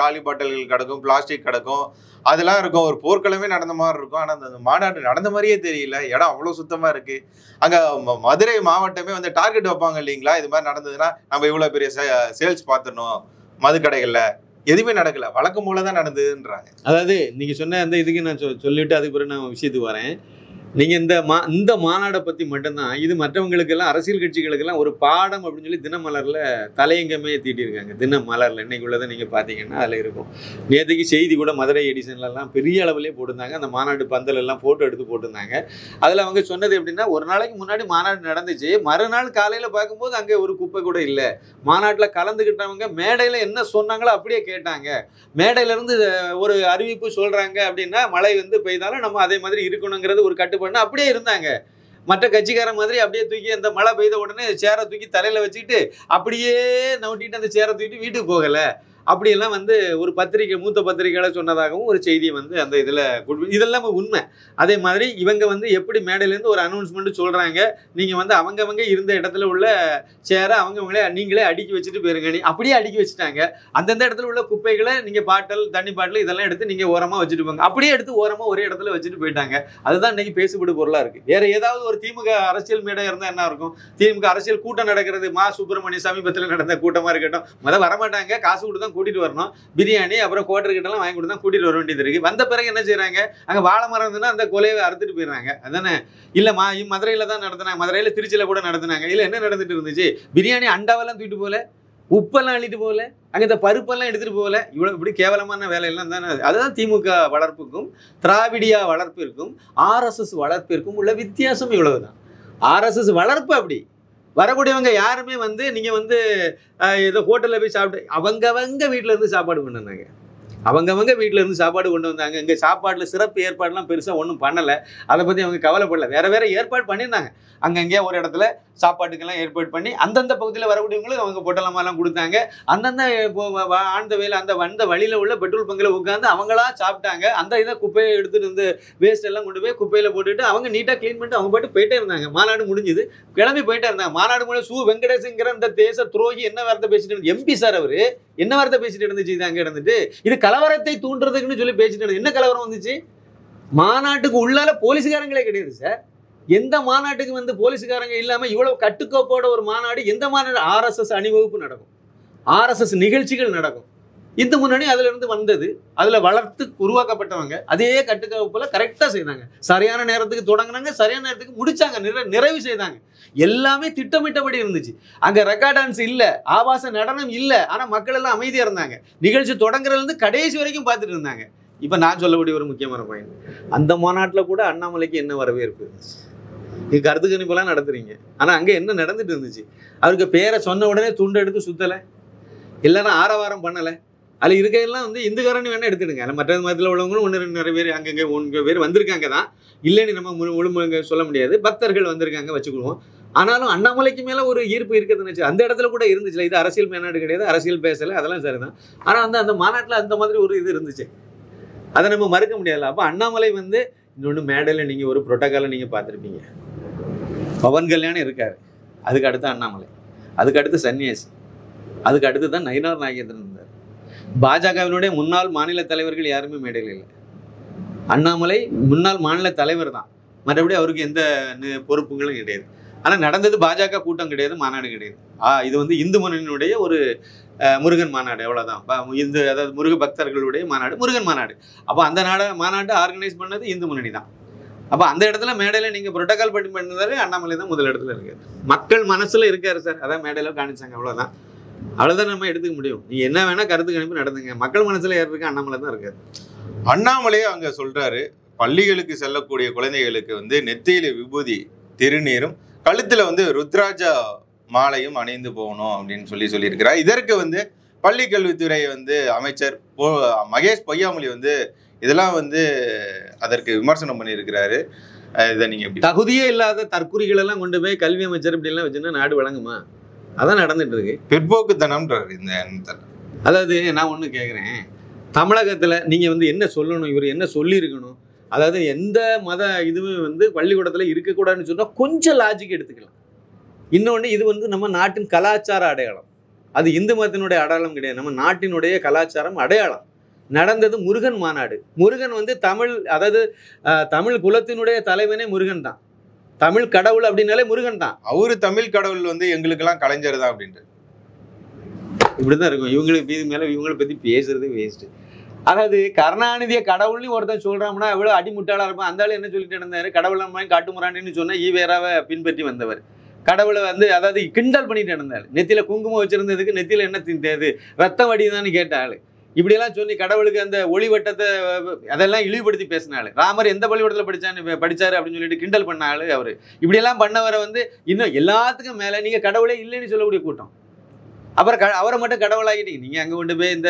காலி பாட்டில்கள் கிடக்கும், பிளாஸ்டிக் கிடக்கும், அதெல்லாம் இருக்கும். ஒரு போர்க்களமே நடந்த மாதிரி இருக்கும். ஆனால் அந்த மாநாடு நடந்த மாதிரியே தெரியல. இடம் அவ்வளோ சுத்தமாக இருக்குது. அங்கே மதுரை மாவட்டமே வந்து டார்கெட் வைப்பாங்க இல்லைங்களா, இது மாதிரி நடந்ததுன்னா நம்ம இவ்வளோ பெரிய சேல்ஸ் பார்த்துடணும் மதுக்கடைகளில். எதுவுமே நடக்கல, வழக்கம் போல தான் நடந்ததுன்றாங்க. அதாவது நீங்கள் சொன்ன அந்த இதுக்கு நான் சொல்லிவிட்டு அதுக்கு பிறகு நான் விஷயத்துக்கு வரேன். நீங்கள் இந்த மாநாடை பற்றி மட்டும்தான், இது மற்றவங்களுக்கெல்லாம் அரசியல் கட்சிகளுக்கெல்லாம் ஒரு பாடம் அப்படின்னு சொல்லி தினமலரில் தலையங்கமே தீட்டியிருக்காங்க. தினமலரில் இன்னைக்கு உள்ளதை நீங்கள் பார்த்தீங்கன்னா அதில் இருக்கும். நேற்றுக்கு செய்தி கூட மதுரை எடிஷன்லலாம் பெரிய அளவிலே போட்டிருந்தாங்க. அந்த மாநாடு பந்தல் எல்லாம் ஃபோட்டோ எடுத்து போட்டிருந்தாங்க. அதில் அவங்க சொன்னது எப்படின்னா, ஒரு நாளைக்கு முன்னாடி மாநாடு நடந்துச்சு, மறுநாள் காலையில் பார்க்கும்போது அங்கே ஒரு குப்பை கூட இல்லை. மாநாட்டில் கலந்துக்கிட்டவங்க மேடையில் என்ன சொன்னாங்களோ அப்படியே கேட்டாங்க. மேடையிலேருந்து ஒரு அறிவிப்பு சொல்கிறாங்க அப்படின்னா, மழை வந்து பெய்தாலும் நம்ம அதே மாதிரி இருக்கணுங்கிறது ஒரு கட்டுப்பாடு அப்படியே இருந்தாங்க. மற்ற கட்சிக்கார மாதிரி அப்படியே தூக்கி அந்த மழை பெய்த உடனே சேரை தூக்கி தலையில வச்சுக்கிட்டு அப்படியே நவுட்டிட்டு அந்த சேரை தூக்கிட்டு வீட்டுக்கு போகல. அப்படியெல்லாம் வந்து ஒரு மூத்த பத்திரிகையாளர் சொன்னதாகவும் ஒரு செய்தியை வந்து அந்த இதெல்லாம் உண்மை. அதே மாதிரி இவங்க வந்து எப்படி மேடையிலேருந்து ஒரு அனௌன்ஸ்மெண்ட் சொல்றாங்க, நீங்க வந்து அவங்கவங்க இருந்த இடத்துல உள்ள சேரை நீங்களே அடுக்கி வச்சுட்டு போயிருங்க. அப்படியே அடுக்கி வச்சுட்டாங்க. அந்தந்த இடத்துல உள்ள குப்பைகளை நீங்க தண்ணி பாட்டில் இதெல்லாம் எடுத்து நீங்க ஓரமா வச்சுட்டு போங்க. அப்படியே எடுத்து ஓரமா ஒரே இடத்துல வச்சுட்டு போயிட்டாங்க. அதுதான் இன்னைக்கு பேசுபடு பொருளா இருக்கு. வேற ஏதாவது ஒரு திமுக அரசியல் மேடை இருந்தா என்ன இருக்கும்? திமுக அரசியல் கூட்டம் நடக்கிறது, சுப்பிரமணிய சமீபத்தில் நடந்த கூட்டமா இருக்கட்டும், வரமாட்டாங்க, காசு கொடுத்து கூட்டிட்டு வரணும். பிரியாணி அப்புறம் கோட்டர் கிட்ட எல்லாம் வாங்கி கொடுத்தா கூட்டிட்டு வர வேண்டியது இருக்கு. வந்த பிறகு என்ன செய்யறாங்க, அங்க வாழை மரம் இருந்ததுன்னா அந்த கொலையை அறுத்துட்டு போயிடுறாங்க. அதானே? இல்ல மதுரையில தான் நடத்தினாங்க, மதுரையில திருச்சியில கூட நடத்தினாங்க. இல்ல என்ன நடந்துட்டு இருந்துச்சு, பிரியாணி அண்டாவெல்லாம் தூக்கிட்டு போல, உப்பெல்லாம் அள்ளிட்டு போகல, அங்கே இந்த பருப்பெல்லாம் எடுத்துகிட்டு போகல. இவ்வளோ இப்படி கேவலமான வேலையெல்லாம் தானே. அதுதான் திமுக வளர்ப்புக்கும் திராவிடியா வளர்ப்பிற்கும் RSS வளர்ப்பிற்கும் உள்ள வித்தியாசம் இவ்வளவுதான். RSS வளர்ப்பு அப்படி வரக்கூடியவங்க யாருமே வந்து நீங்கள் வந்து ஏதோ ஹோட்டலில் போய் சாப்பிட்டு அவங்கவங்க வீட்டில் இருந்து சாப்பாடு கொண்டு வந்தாங்க. அவங்கவங்க வீட்டில் இருந்து சாப்பாடு கொண்டு வந்தாங்க. இங்கே சாப்பாட்டில் சிறப்பு ஏற்பாடுலாம் பெருசாக ஒன்றும் பண்ணலை. அதை பற்றி அவங்க கவலைப்படலை. வேறு ஏற்பாடு பண்ணியிருந்தாங்க. அங்கங்கே ஒரு இடத்துல சாப்பாட்டுக்கெல்லாம் ஏற்பாடு பண்ணி அந்தந்த பகுதியில் வரக்கூடியவங்களுக்கு அவங்க பொட்டலமாலாம் கொடுத்தாங்க. அந்தந்த ஆழ்ந்த வேலை அந்த வந்த வழியில் உள்ள பெட்ரோல் பங்கில் உட்காந்து அவங்களா சாப்பிட்டாங்க. அந்த இதை குப்பையை எடுத்துகிட்டு இருந்து வேஸ்ட் எல்லாம் கொண்டு போய் குப்பையில் போட்டுட்டு அவங்க நீட்டாக க்ளீன் பண்ணிட்டு அவங்க பாட்டு போயிட்டே இருந்தாங்க. மாநாடு முடிஞ்சுது, கிளம்பி போயிட்டே இருந்தாங்க. மாநாடு மூலம் வெங்கடேசங்கிற இந்த தேச துரோகி என்ன வார்த்தை பேசிட்டு இருந்தது, MP சார் அவர் என்ன வார்த்தை பேசிட்டு இருந்துச்சு, இது அங்கே இருந்துட்டு இது கலவரத்தை தூண்டுறதுக்குன்னு சொல்லி பேசிட்டு இருந்தது. என்ன கலவரம் வந்துச்சு? மாநாட்டுக்கு உள்ளால போலீஸ்காரங்களே கிடையாது சார். எந்த மாநாட்டுக்கு வந்து போலீஸ்காரங்க இல்லாம இவ்வளவு கட்டுக்கோப்போட ஒரு மாநாடு, எந்த மாநாடு? RSS அணிவகுப்பு நடக்கும், RSS நிகழ்ச்சிகள் நடக்கும். இந்து முன்னணி அதுல இருந்து வந்தது, அதுல வளர்த்து உருவாக்கப்பட்டவங்க அதே கட்டுக்கோப்புல கரெக்டா செய்தாங்க. சரியான நேரத்துக்கு தொடங்கினாங்க, சரியான நேரத்துக்கு முடிச்சாங்க, நிறைவு செய்தாங்க. எல்லாமே திட்டமிட்டபடி இருந்துச்சு. அங்க ரெக்கார்ட் டான்ஸ் இல்ல, ஆபாச நடனம் இல்ல, ஆனா மக்கள் எல்லாம் அமைதியா இருந்தாங்க. நிகழ்ச்சி தொடங்குறதுல இருந்து கடைசி வரைக்கும் பார்த்துட்டு இருந்தாங்க. இப்போ நான் சொல்லக்கூடிய ஒரு முக்கியமான பாயிண்ட், அந்த மாநாட்டில் கூட அண்ணாமலைக்கு என்ன வரவேற்பு இருந்துச்சு? நீங்கள் கருத்து கணிப்பெல்லாம் நடத்துறீங்க, ஆனால் அங்கே என்ன நடந்துட்டு இருந்துச்சு? அவருக்கு பேரை சொன்ன உடனே துண்டை எடுத்து சுற்றலை, எல்லாரும் ஆரவாரம் பண்ணலை. அதில் இருக்கையெல்லாம் வந்து இந்துக்காரன்னு வேணால் எடுத்துடுங்க, அதில் மற்ற மதத்தில் உள்ளவங்களும் ஒன்று ரெண்டு நிறைய பேர் அங்கங்கே 1 பேர் வந்திருக்காங்க தான், இல்லைன்னு நம்ம முழுமுழுங்க சொல்ல முடியாது, பக்தர்கள் வந்திருக்காங்க வச்சுக்கிடுவோம். ஆனாலும் அண்ணாமலைக்கு மேலே ஒரு ஈர்ப்பு இருக்கிறதுன்னு அந்த இடத்துல கூட இருந்துச்சு. இது அரசியல் மாநாடு கிடையாது, அரசியல் பேசலை, அதெல்லாம் சரிதான். ஆனால் அந்த மாநாட்டில் அந்த மாதிரி ஒரு இது இருந்துச்சு, அதை நம்ம மறுக்க முடியாதுல்ல. அப்போ அண்ணாமலை வந்து இன்னொன்று, மேடையில் நீங்கள் ஒரு புரோட்டோக்காலை நீங்கள் பார்த்துருப்பீங்க, பவன் கல்யாணம் இருக்கார், அதுக்கு அடுத்து அண்ணாமலை, அதுக்கு அடுத்து சன்னியாசி, அதுக்கு அடுத்து தான் நயினார் நாகேந்திரன் இருந்தார். பாஜகவினுடைய முன்னாள் மாநில தலைவர்கள் யாருமே மேடையில் இல்லை. அண்ணாமலை முன்னாள் மாநில தலைவர் தான், மற்றபடி அவருக்கு எந்த பொறுப்புகளும் கிடையாது. ஆனால் நடந்தது பாஜக கூட்டம் கிடையாது, மாநாடு கிடையாது. இது வந்து இந்து முன்னணியினுடைய ஒரு முருகன் மாநாடு, அவ்வளோதான். அதாவது முருக பக்தர்களுடைய மாநாடு, முருகன் மாநாடு. அப்போ அந்த மாநாட்டை ஆர்கனைஸ் பண்ணது இந்து முன்னணி தான். அப்போ அந்த இடத்துல மேடையில் நீங்கள் புரோட்டோக்கால் பண்ணதாலே அண்ணாமலை தான் முதல் இடத்துல இருக்காரு. மக்கள் மனசில் இருக்காரு சார், அதான் மேடையில் காணிச்சாங்க, அவ்வளோதான். அவ்வளோதான் நம்ம எடுத்துக்க முடியும். நீங்கள் என்ன வேணால் கருத்து கணிப்பு நடந்துங்க, மக்கள் மனசில் யார் இருக்கா? அண்ணாமலை தான் இருக்காரு. அண்ணாமலையே அங்கே சொல்கிறாரு, பள்ளிகளுக்கு செல்லக்கூடிய குழந்தைகளுக்கு வந்து நெத்தியில விபூதி திருநீரும் கழுத்தில் வந்து ருத்ராஜா மாலையும் அணிந்து போகணும் அப்படின்னு சொல்லியிருக்கிறார். இதற்கு வந்து பள்ளி கல்வித்துறை வந்து அமைச்சர் மகேஷ் பொய்யாமொழி வந்து இதெல்லாம் வந்து அதற்கு விமர்சனம் பண்ணியிருக்கிறாரு. இதை நீங்கள் எப்படி? தகுதியே இல்லாத தற்குறிகளெல்லாம் கொண்டு போய் கல்வி அமைச்சர் இப்படிலாம் வச்சுன்னா நாடு வழங்குமா? அதான் நடந்துட்டு இருக்கு. பிற்போக்குத்தனம்ன்றார் இந்த எண்ணத்தில். அதாவது நான் ஒன்று கேட்குறேன், தமிழகத்தில் நீங்கள் வந்து என்ன சொல்லணும், இவர் என்ன சொல்லியிருக்கணும்? அதாவது எந்த மத இதுவும் வந்து பள்ளிக்கூடத்தில் இருக்கக்கூடாதுன்னு சொன்னால் கொஞ்சம் லாஜிக் எடுத்துக்கலாம். இன்னொன்று, இது வந்து நம்ம நாட்டின் கலாச்சார அடையாளம், அது இந்து மதத்தினுடைய அடையாளம் கிடையாது, நம்ம நாட்டினுடைய கலாச்சாரம் அடையாளம். நடந்தது முருகன் மாநாடு. முருகன் வந்து அதாவது தமிழ் குலத்தினுடைய தலைவனே முருகன் தான், தமிழ் கடவுள் அப்படின்னாலே முருகன் தான். அவரு தமிழ் கடவுள் வந்து எங்களுக்கெல்லாம் கலைஞர் தான் அப்படின்ட்டு இப்படிதான் இருக்கும். இவங்களுக்கு இது மேலே இவங்களை பற்றி பேசுறது வேஸ்ட்டு. அதாவது கருணாநிதியை கடவுள்னு ஒருத்தன் சொல்கிறான்னா எவ்வளோ அடிமுட்டாளாக இருப்பான். அந்த ஆள் என்ன சொல்லிட்டு இருந்தார், கடவுள் அம்மா காட்டுமுறாண்டின்னு சொன்னால் ஈவேராவை பின்பற்றி வந்தவர். கடவுளை வந்து அதாவது கிண்டல் பண்ணிட்டு இருந்தாள். நெத்தியில் குங்குமம் வச்சுருந்ததுக்கு நெத்தியில் என்ன தின்றது, ரத்தம் வடிதான்னு கேட்டாள். இப்படியெல்லாம் சொல்லி கடவுளுக்கு அந்த ஒளி வட்டத்தை அதெல்லாம் இழிவுபடுத்தி பேசினாள். ராமர் எந்த பள்ளிக்கூடத்தில் படித்தார் அப்படின்னு சொல்லிட்டு கிண்டல் பண்ணாள் அவர். இப்படியெல்லாம் பண்ணவரை வந்து இன்னும் எல்லாத்துக்கும் மேலே நீங்கள் கடவுளே இல்லைன்னு சொல்லக்கூடிய கூட்டம். அப்புறம் அவரை மட்டும் கடவுளாகிட்டீங்க. நீங்கள் அங்கே கொண்டு போய் இந்த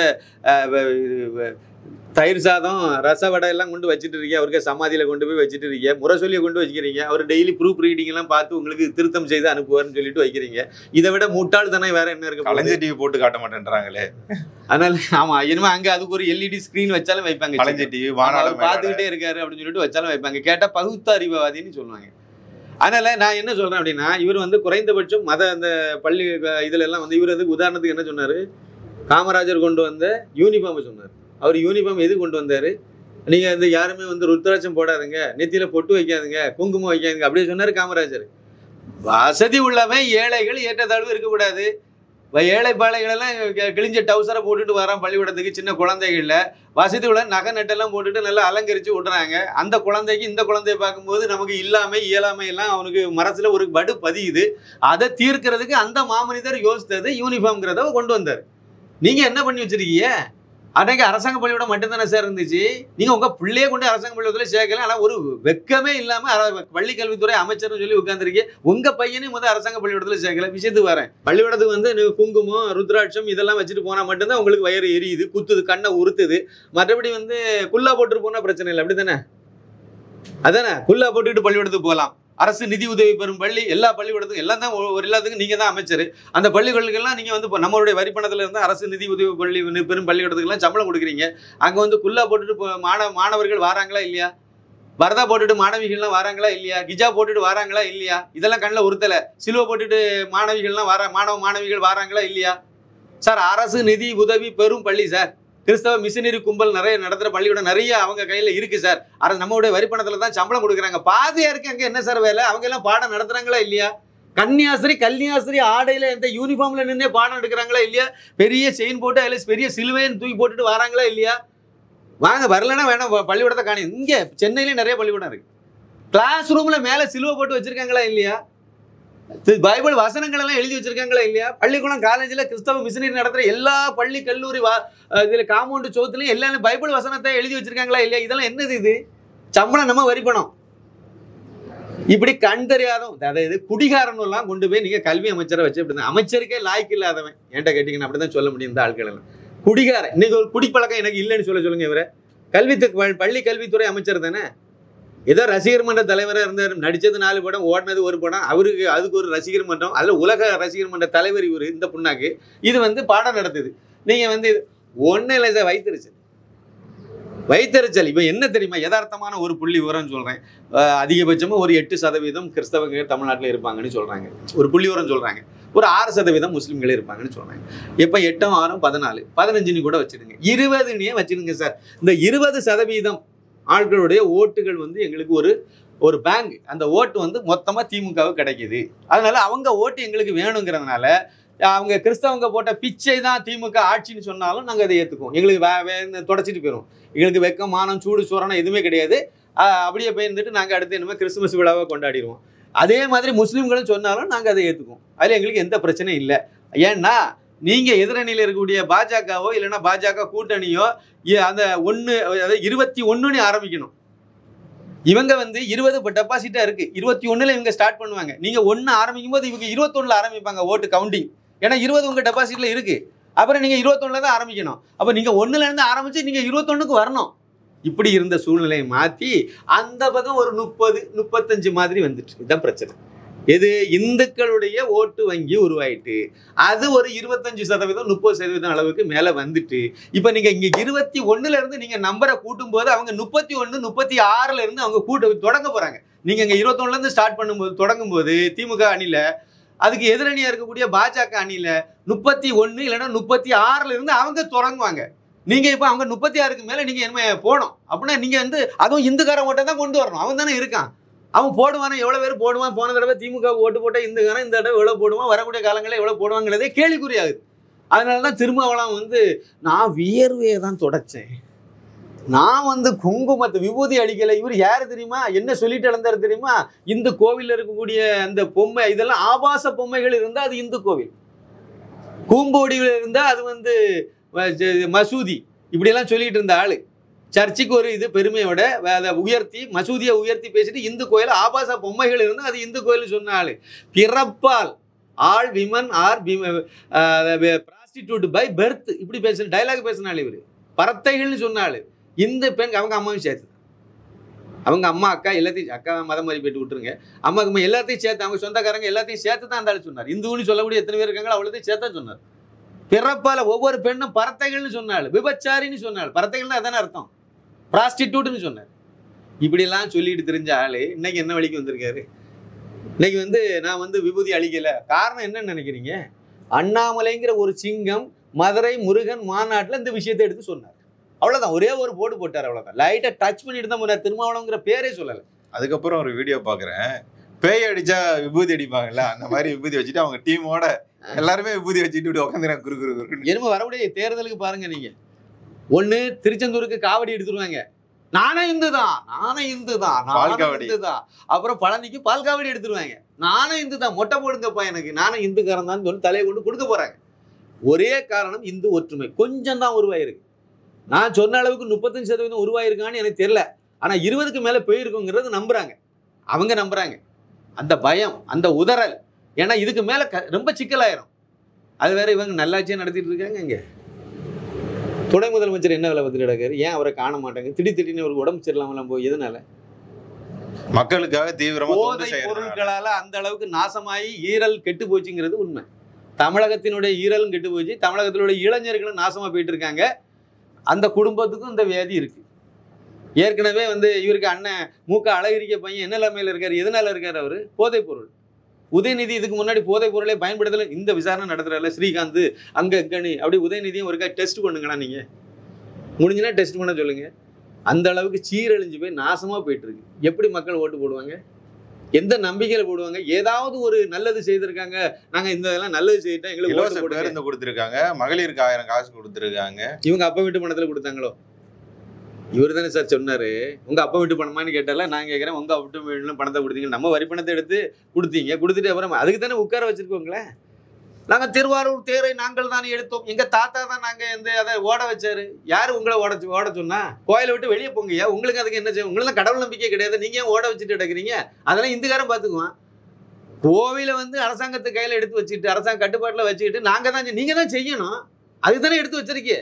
தயிர் சாதம் ரச வடை எல்லாம் கொண்டு வச்சுட்டு இருக்கீங்க, அவருக்கு சமாதியில் கொண்டு போய் வச்சுட்டு இருக்கீங்க, முரசொலியை கொண்டு வைக்கிறீங்க, அவர் டெய்லி ப்ரூஃப் ரீடிங்லாம் பார்த்து உங்களுக்கு திருத்தம் செய்து அனுப்புவார்னு சொல்லிட்டு வைக்கிறீங்க. இதை விட முட்டாள் தானே வேற என்ன இருக்கு? கலைஞர் டிவி போட்டு காட்ட மாட்டேன்றாங்களே. அதனால ஆமா, இனிமே அங்கே அதுக்கு ஒரு LED ஸ்க்ரீன் வச்சாலும் வைப்பாங்க. கலைஞர் டிவி பார்த்துக்கிட்டே இருக்காரு அப்படின்னு சொல்லிட்டு வச்சாலும் வைப்பாங்க. கேட்டால் பகுத்தறிவாதின்னு சொல்லுவாங்க. அதனால் நான் என்ன சொல்கிறேன் அப்படின்னா, இவர் வந்து குறைந்தபட்சம் அந்த பள்ளி இதில் எல்லாம் வந்து இவர் வந்து உதாரணத்துக்கு என்ன சொன்னார், காமராஜர் கொண்டு வந்த யூனிஃபார்மை சொன்னார். அவர் யூனிஃபார்ம் எது கொண்டு வந்தார், நீங்கள் வந்து யாருமே வந்து ருத்ராட்சம் போடாதுங்க, நெத்தியில் பொட்டு வைக்காதுங்க, குங்குமம் வைக்காதுங்க அப்படியே சொன்னார் காமராஜர். வசதி உள்ளவன் ஏழைகள் ஏற்றத்தாழ்வு இருக்கக்கூடாது. ஏழை பாளைகளெல்லாம் கிழிஞ்ச டவுசரை போட்டுட்டு வரான் பள்ளிக்கூடத்துக்கு, சின்ன குழந்தைகளில் வசதி உள்ள நகை நட்டெல்லாம் போட்டுட்டு நல்லா அலங்கரித்து விட்றாங்க. அந்த குழந்தைக்கு இந்த குழந்தைய பார்க்கும்போது நமக்கு இயலாமை எல்லாம் அவனுக்கு மனசில் ஒரு படு பதியுது. அதை தீர்க்கிறதுக்கு அந்த மாமனிதர் யோசித்தது யூனிஃபார்ம்ங்கிறத கொண்டு வந்தார். நீங்கள் என்ன பண்ணி வச்சுருக்கீங்க? அன்றைக்கு அரசாங்க பள்ளிக்கூடம் மட்டும்தானே சார் இருந்துச்சு. நீங்கள் உங்கள் பிள்ளையே கொண்டு அரசாங்க பள்ளிக்கூடத்தில் சேர்க்கலாம். ஆனால் ஒரு வெக்கமே இல்லாமல் பள்ளி கல்வித்துறை அமைச்சர்னு சொல்லி உட்காந்துருக்கீங்க. உங்கள் பையனையும் முதல் அரசாங்க பள்ளிக்கூடத்தில் சேர்க்கல. விஷயத்துக்கு வரேன், பள்ளிக்கூடத்துக்கு வந்து குங்குமம் ருத்ராட்சம் இதெல்லாம் வச்சுட்டு போனால் மட்டும்தான் உங்களுக்கு வயிறு எரியுது, குத்துது, கண்ணை உறுத்துது. மற்றபடி வந்து குல்லா போட்டுட்டு போனால் பிரச்சனை இல்லை, அப்படி தானே? அதானே, குல்லா போட்டுக்கிட்டு பள்ளிக்கூடத்துக்கு போகலாம். அரசு நிதி உதவி பெறும் பள்ளி எல்லா பள்ளிக்கூடத்துக்கும் எல்லாம் தான் ஒரு எல்லாத்துக்கும் நீங்கள் தான் அமைச்சர். அந்த பள்ளிகளுக்கெல்லாம் நீங்கள் வந்து நம்மளுடைய வரிப்பணத்தில் இருந்து அரசு நிதி உதவி பெறும் பள்ளிக்கூடத்துக்கெல்லாம் சம்பளம் கொடுக்குறீங்க. அங்கே வந்து குல்லா போட்டுட்டு மாணவர்கள் வராங்களா இல்லையா? வரதா போட்டுட்டு மாணவிகள்லாம் வராங்களா இல்லையா? கிஜா போட்டுட்டு வராங்களா இல்லையா? இதெல்லாம் கண்ணில் உறுத்தலை. சிலுவை போட்டுட்டு மாணவிகள்லாம் மாணவிகள் வராங்களா இல்லையா? சார், அரசு நிதி உதவி பெறும் பள்ளி சார். கிறிஸ்தவ மிஷினரி கும்பல் நிறைய நடத்துகிற பள்ளிக்கூடம் நிறைய அவங்க கையில் இருக்குது சார். நம்மளுடைய வரிப்பணத்தில் தான் சம்பளம் கொடுக்குறாங்க. பாதியாருக்கு அங்கே என்ன சார் வேலை? அவங்க எல்லாம் பாடம் நடத்துகிறாங்களா இல்லையா? கன்னியாஸ்திரி ஆடையில் எந்த யூனிஃபார்மில் நின்று பாடம் எடுக்கிறாங்களா இல்லையா? பெரிய செயின் போட்டு அதில் பெரிய சிலுவைன்னு தூக்கி போட்டுட்டு வராங்களா இல்லையா? வாங்க, வரலன்னா வேணாம், பள்ளிக்கூடத்தை காணி. இங்கே சென்னையிலேயே நிறைய பள்ளிக்கூடம் இருக்குது. கிளாஸ் ரூமில் மேலே சிலுவை போட்டு வச்சுருக்காங்களா இல்லையா? பைபிள் வசனங்கள் எல்லாம் எழுதி வச்சிருக்காங்களா இல்லையா? பள்ளிக்கூடம் காலேஜில் கிறிஸ்தவ மிஷனரி நடத்துற எல்லா பள்ளி கல்லூரி இதுல காம்பவுண்டு சோத்துலையும் எல்லாரும் பைபிள் வசனத்தை எழுதி வச்சிருக்காங்களா இல்லையா? இதெல்லாம் என்னது? இது சம்பளம் நம்ம வரி பணம். இப்படி கண் தெரியாதவன், அதாவது குடிகாரன் எல்லாம் கொண்டு போய் நீங்க கல்வி அமைச்சரை வச்சு இப்படி அமைச்சருக்கே லாய்க்கு இல்லாதவன் என்கிட்ட கேட்டீங்கன்னா அப்படிதான் சொல்ல முடியும். இந்த ஆட்கள் எல்லாம் குடிகாரன். இன்னைக்கு ஒரு குடிப்பழக்கம் எனக்கு இல்லைன்னு சொல்லுங்க. இவரை பள்ளி கல்வித்துறை அமைச்சர் தானே. ஏதோ ரசிகர் மன்ற தலைவராக இருந்தார், நடிச்சது 4 படம், ஓடினது 1 படம். அவருக்கு அதுக்கு ஒரு ரசிகர் மன்றம், அதில் உலக ரசிகர் மன்ற தலைவர் இவர். இந்த புண்ணாக்கு இது பாடம் நடத்துது. நீங்க ஒன்றும் இல்லை சார், வைத்தறிச்சல். இப்போ என்ன தெரியுமா, யதார்த்தமான ஒரு புள்ளி விவரம் சொல்கிறேன். அதிகபட்சமாக ஒரு 8% கிறிஸ்தவங்க தமிழ்நாட்டில் இருப்பாங்கன்னு சொல்கிறாங்க. ஒரு புள்ளி விவரம் சொல்கிறாங்க. ஒரு 6% முஸ்லீம்களே இருப்பாங்கன்னு சொல்கிறாங்க. இப்போ 8, 6, 14, 15 கூட வச்சுடுங்க, 20 வச்சுடுங்க சார். இந்த 20% ஆட்களுடைய ஓட்டுகள் எங்களுக்கு ஒரு பேங்க். அந்த ஓட்டு மொத்தமாக திமுகவுக்கு கிடைக்கிது. அதனால அவங்க ஓட்டு எங்களுக்கு வேணுங்கிறதுனால அவங்க கிறிஸ்தவங்க போட்ட பிச்சை தான் திமுக ஆட்சின்னு சொன்னாலும் நாங்கள் அதை ஏற்றுக்குவோம். எங்களுக்கு தொடச்சிட்டு போயிடும். எங்களுக்கு வெக்கம், மானம், சூடு, சோரணம் எதுவுமே கிடையாது. அப்படியே போயிருந்துட்டு நாங்கள் அடுத்து என்னமோ கிறிஸ்துமஸ் விழாவை கொண்டாடிடுவோம். அதே மாதிரி முஸ்லீம்களும் சொன்னாலும் நாங்கள் அதை ஏற்றுக்குவோம். அதில் எங்களுக்கு எந்த பிரச்சனையும் இல்லை. ஏன்னா நீங்கள் எதிரணியில் இருக்கக்கூடிய பாஜகவோ இல்லைன்னா பாஜக கூட்டணியோ அந்த 21 ஆரம்பிக்கணும். இவங்க 20 டெபாசிட்டாக இருக்குது, 21 இவங்க ஸ்டார்ட் பண்ணுவாங்க. நீங்கள் 1 ஆரம்பிக்கும் போது இவங்க 21 ஆரம்பிப்பாங்க ஓட்டு கவுண்டிங். ஏன்னா 20 உங்கள் டெபாசிட்டில் இருக்குது. அப்புறம் நீங்கள் 21 தான் ஆரம்பிக்கணும். அப்போ நீங்கள் 1லேருந்து ஆரம்பித்து நீங்கள் 21க்கு வரணும். இப்படி இருந்த சூழ்நிலையை மாற்றி அந்த பக்கம் ஒரு 30, 35 மாதிரி வந்துட்டு. இதுதான் பிரச்சனை. எது? இந்துக்களுடைய ஓட்டு வங்கி உருவாயிட்டு அது ஒரு 25%, 30% அளவுக்கு மேலே வந்துட்டு இப்போ நீங்கள் இங்கே 21லேருந்து நீங்கள் நம்பரை கூட்டும் போது அவங்க 31, 36லேருந்து அவங்க தொடங்க போகிறாங்க. நீங்கள் இங்கே 21லேருந்து ஸ்டார்ட் பண்ணும்போது தொடங்கும் போது திமுக அணியில் அதுக்கு எதிரணியாக இருக்கக்கூடிய பாஜக அணியில் 31 இல்லைன்னா 36லேருந்து அவங்க தொடங்குவாங்க. நீங்கள் இப்போ அவங்க 36க்கு மேலே நீங்கள் என்ன போகணும் அப்படின்னா நீங்கள் அதுவும் இந்துக்காரன் ஓட்டை தான் கொண்டு வரணும். அவன் தானே இருக்கான், அவன் போடுவானே. எவ்வளோ பேர் போடுவான்? போன தடவை திமுக ஓட்டு போட்டால் இந்துக்காரன் இந்த தடவை எவ்வளோ போடுவான், வரக்கூடிய காலங்களில் எவ்வளோ போடுவாங்கிறதே கேள்விக்குறியாகுது. அதனால தான் திருமாவளவன் நான் வியர்வையை தான் தொடச்சேன், நான் குங்குமத்தை விபூதி அடிக்கலை. இவர் யார் தெரியுமா, என்ன சொல்லிட்டு இழந்தார் தெரியுமா? இந்து கோவிலில் இருக்கக்கூடிய அந்த பொம்மை இதெல்லாம் ஆபாச பொம்மைகள் இருந்தால் அது இந்து கோவில், கூம்போடியில் இருந்தால் அது மசூதி, இப்படியெல்லாம் சொல்லிட்டு இருந்த ஆளு. சர்ச்சுக்கு ஒரு பெருமையோட அதை உயர்த்தி, மசூதியை உயர்த்தி பேசிட்டு இந்து கோயில் ஆபாச பொம்மைகள் இருந்தால் அது இந்து கோயில் சொன்ன ஆளு. பிறப்பால் all women are prostitute by birth இப்படி பேசுன டைலாக் பேசினாள். இவர் பரத்தைகள்னு சொன்னாள். இந்த பெண் அவங்க அம்மாவும் சேர்த்து, அவங்க அம்மா அக்கா எல்லாத்தையும், அக்கா மதம் மாதிரி போயிட்டு விட்டுருங்க, அம்மாக்கு எல்லாத்தையும் சேர்த்து, அவங்க சொந்தக்காரங்க எல்லாத்தையும் சேர்த்து தான் இருந்தாலும் சொன்னார். இந்துன்னு சொல்லக்கூடிய எத்தனை பேர் இருக்காங்களோ அவ்வளோத்தையும் சேர்த்தா சொன்னார். பிறப்பால் ஒவ்வொரு பெண்ணும் பரத்தைகள்னு சொன்னாள், விபச்சாரின்னு சொன்னாள். பரத்தைகள்னா அதானே அர்த்தம், ப்ராஸ்டிடியூட்னு சொன்னார். இப்படியெல்லாம் சொல்லிட்டு தெரிஞ்ச ஆளு இன்னைக்கு என்ன வழிக்கு வந்திருக்காரு? இன்னைக்கு நான் விபூதி அழிக்கலை. காரணம் என்னன்னு நினைக்கிறீங்க? அண்ணாமலைங்கிற ஒரு சிங்கம் மதுரை முருகன் மாநாட்டில் இந்த விஷயத்தை எடுத்து சொன்னார். அவ்வளோதான், ஒரே ஒரு போடு போட்டார், அவ்வளோதான். லைட்டாக டச் பண்ணிட்டு தான் போனார். திருமாவளவங்கிற பேரே சொல்லலை. அதுக்கப்புறம் ஒரு வீடியோ பார்க்குறேன், பேய் அடிச்சா விபூதி அடிப்பாங்கல்ல, அந்த மாதிரி விபூதி வச்சுட்டு அவங்க டீமோட எல்லாருமே விபூதி வச்சுட்டு இப்படி உட்காந்துறாங்க. குரு என்னமோ வரக்கூடிய தேர்தலுக்கு பாருங்க, நீங்க ஒண்ணு திருச்செந்தூருக்கு காவடி எடுத்துருவாங்க, நானே இந்து தான், நானே இந்து தான், நானே இந்து தான். அப்புறம் பழனிக்கு பால் காவடி எடுத்துருவாங்க, நானே இந்து தான், மொட்டை போடுங்கப்பா எனக்கு, நானே இந்துக்காரன் தான் சொல்லி தலையை கொண்டு கொடுக்க போறாங்க. ஒரே காரணம், இந்து ஒற்றுமை கொஞ்சம் தான் உருவாயிருக்கு. நான் சொன்ன அளவுக்கு 35% உருவாயிருக்கான்னு எனக்கு தெரியல. ஆனா 20க்கு மேல போயிருக்குங்கிறது நம்புறாங்க, அவங்க நம்புறாங்க. அந்த பயம், அந்த உதறல், ஏன்னா இதுக்கு மேல ரொம்ப சிக்கலாயிரும். அது வேற இவங்க நல்லாட்சியா நடத்திட்டு இருக்காங்க. இங்க துணை முதலமைச்சர் என்ன வேலை பார்த்துட்டு கிடக்காரு? ஏன் அவரை காண மாட்டாங்க? திடீர்னு அவருக்கு உடம்பு சரியில்லாமலாம் போய் எதனால? மக்களுக்காக தீவிரமா பொருட்களால அந்த அளவுக்கு நாசமாயி ஈரல் கெட்டு போச்சுங்கிறது உண்மை. தமிழகத்தினுடைய ஈரலும் கெட்டு போச்சு, தமிழகத்தினுடைய இளைஞர்களும் நாசமா போயிட்டு இருக்காங்க. அந்த குடும்பத்துக்கும் இந்த வியாதி இருக்கு. ஏற்கனவே இவருக்கு அண்ணன் மூக்க அழகிரிக்க பையன் என்ன நிலைமையில இருக்காரு? எதனால இருக்காரு? அவரு போதைப் பொருள். உதயநிதி இதுக்கு முன்னாடி போதைப் பொருளை பயன்படுத்தல, இந்த விசாரணை நடத்துறாருல ஸ்ரீகாந்த் அங்க இங்கன்னு, அப்படி உதயநிதியும் ஒருக்கா டெஸ்ட் பண்ணுங்களா, நீங்க முடிஞ்சுன்னா டெஸ்ட் பண்ண சொல்லுங்க. அந்த அளவுக்கு சீரழிஞ்சு போய் நாசமா போயிட்டு இருக்கு. எப்படி மக்கள் ஓட்டு போடுவாங்க? எந்த நம்பிக்கையில போடுவாங்க? ஏதாவது ஒரு நல்லது செய்திருக்காங்க, நாங்க இந்த இதெல்லாம் நல்லது செய்யிட்டோம், எங்களுக்கு இலவச பேருந்து கொடுத்துருக்காங்க, மகளிருக்கு 1000 காசு கொடுத்துருக்காங்க. இவங்க அப்ப வீட்டு பணத்துல கொடுத்தாங்களோ? இவர் தானே சார் சொன்னார், உங்கள் அப்பா வீட்டு பணமானு கேட்டால நான் கேட்குறேன், உங்கள் அப்பா வீட்டு பணத்தை கொடுத்தீங்க, நம்ம வரி பணத்தை எடுத்து கொடுத்துட்டு அப்புறம் அதுக்கு தானே உட்கார வச்சுருக்கோங்களேன். நாங்கள் திருவாரூர் தேரை நாங்கள் தானே எடுத்தோம், எங்கள் தாத்தா தான் நாங்கள் அதை ஓட வச்சாரு. யார் உங்களை ஓட சொன்னா? கோயிலை விட்டு வெளியே போங்கய்யா, உங்களுக்கு அதுக்கு என்ன செய்யும்? உங்களுக்கு கடவுள் நம்பிக்கை கிடையாது, நீங்கள் ஏன் ஓட வச்சுட்டு கிடக்குறீங்க? அதெல்லாம் இந்துக்காரன் பார்த்துக்குவான். கோவிலை அரசாங்கத்தை கையில் எடுத்து வச்சுக்கிட்டு அரசாங்க கட்டுப்பாட்டில் வச்சுக்கிட்டு நீங்கள் தான் செய்யணும். அதுக்கு தானே எடுத்து வச்சிருக்கீங்க.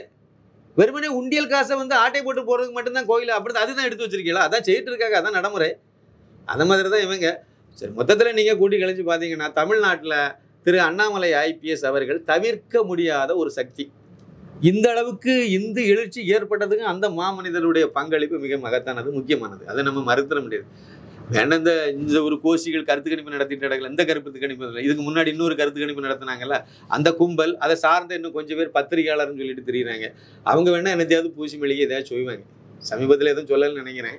வெறுமனே உண்டியல் காசை ஆட்டை போட்டு போகிறதுக்கு மட்டும்தான் கோயில் அப்படி அதுதான் எடுத்து வச்சிருக்கீங்களா? அதான் செய்யிட்டு இருக்காங்க, அதான் நடைமுறை. அந்த மாதிரி தான் இவங்க. சரி, மொத்தத்தில் நீங்கள் கூட்டி கழிச்சு பார்த்தீங்கன்னா தமிழ்நாட்டில் திரு அண்ணாமலை IPS அவர்கள் தவிர்க்க முடியாத ஒரு சக்தி. இந்த அளவுக்கு இந்து எழுச்சி ஏற்பட்டதுக்கு அந்த மாமனிதருடைய பங்களிப்பு மிக மகத்தானது, முக்கியமானது. அதை நம்ம மறுத்திட முடியாது. வேண்டாம் இந்த ஒரு கோஷிகள் கருத்து கணிப்பு நடத்திட்டு நடக்கல, இந்த கருத்து கணிப்பு இல்லை, இதுக்கு முன்னாடி இன்னொரு கருத்து கணிப்பு நடத்தினாங்கல்ல, அந்த கும்பல் அதை சார்ந்த இன்னும் கொஞ்சம் பேர் பத்திரிகையாளர்னு சொல்லிட்டு தெரியுறாங்க. அவங்க வேணா என்னத்தையாவது பூசி மெழுகி ஏதாவது சொல்லுவாங்க. சமீபத்தில் எதுவும் சொல்லலன்னு நினைக்கிறேன்.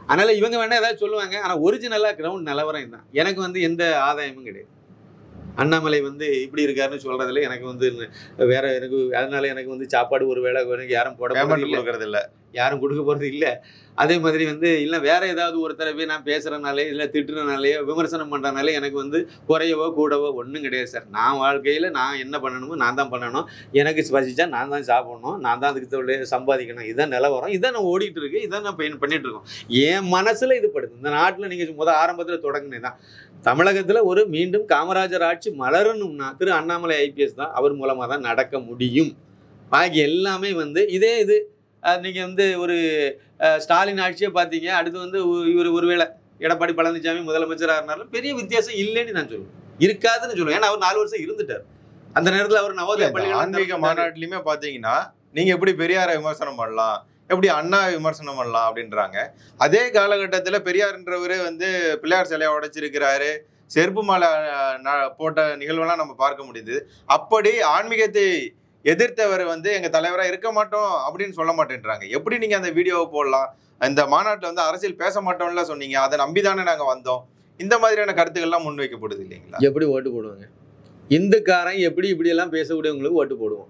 அதனால இவங்க வேணா ஏதாவது சொல்லுவாங்க. ஆனால் ஒரிஜினலாக கிரவுண்ட் நிலவரம் தான். எனக்கு எந்த ஆதாயமும் கிடையாது. அண்ணாமலை இப்படி இருக்காருன்னு சொல்றதுல எனக்கு வேற அதனால எனக்கு சாப்பாடு ஒரு வேளை யாரும் கொடுக்கறது இல்லை, யாரும் கொடுக்க போறது இல்லை. அதே மாதிரி இல்லை வேற ஏதாவது ஒருத்தர போய் நான் பேசுறதுனாலே இல்லை திட்டுறதுனாலேயோ விமர்சனம் பண்றதுனாலே எனக்கு குறையவோ கூடவோ ஒன்றும் கிடையாது சார். நான் வாழ்க்கையில் நான் என்ன பண்ணணுமோ நான் தான் பண்ணணும். எனக்கு பசிச்சா நான் தான் சாப்பிடணும், நான் தான் அதுக்கு சம்பாதிக்கணும். இதான் நிலவரம், இதான் நான் ஓடிட்டு இருக்கு, இதான் நான் பண்ணிட்டு இருக்கோம். என் மனசுல இது படுது. இந்த நாட்டில் நீங்க ஆரம்பத்தில் தொடங்கினேதான் தமிழகத்தில் மீண்டும் காமராஜர் ஆட்சி மலரணும்னா திரு அண்ணாமலை IPS தான் அவர் மூலமாக தான் நடக்க முடியும். பாக்கி எல்லாமே இதே இது நீங்கள் ஒரு ஸ்டாலின் ஆட்சியை பார்த்தீங்க. அடுத்து இவர் ஒருவேளை எடப்பாடி பழனிசாமி முதலமைச்சராக இருந்தாலும் பெரிய வித்தியாசம் இல்லைன்னு நான் சொல்லுவேன், இருக்காதுன்னு சொல்லுவேன். ஏன்னா அவர் 4 வருஷம் இருந்துட்டார். அந்த நேரத்தில் அவர் நவோதய பள்ளிகள் ஆன்மீக மாநாட்டிலையுமே பார்த்தீங்கன்னா நீங்கள் எப்படி பெரியாரை விமர்சனம் பண்ணலாம், எப்படி அண்ணா விமர்சனம் பண்ணலாம் அப்படின்றாங்க. அதே காலகட்டத்தில் பெரியார்ன்றவர் பிள்ளையார் சிலையை உடைச்சிருக்கிறாரு, செருப்பு மாலை போட்ட நிகழ்வெல்லாம் நம்ம பார்க்க முடியுது. அப்படி ஆன்மீகத்தை எதிர்த்தவர் எங்க தலைவரா இருக்க மாட்டோம் அப்படின்னு சொல்ல மாட்டேன்றாங்க. எப்படி நீங்க அந்த வீடியோவை போடலாம்? இந்த மாநாட்டில் அரசியல் பேச மாட்டோம்ல சொன்னீங்க, அதை நம்பிதானே நாங்க வந்தோம். இந்த மாதிரியான கருத்துக்கள்லாம் முன்வைக்கப்படுது இல்லைங்களா? எப்படி ஓட்டு போடுவாங்க? இந்துக்காரன் எப்படி இப்படியெல்லாம் பேசக்கூடியவங்களுக்கு ஓட்டு போடுவோம்.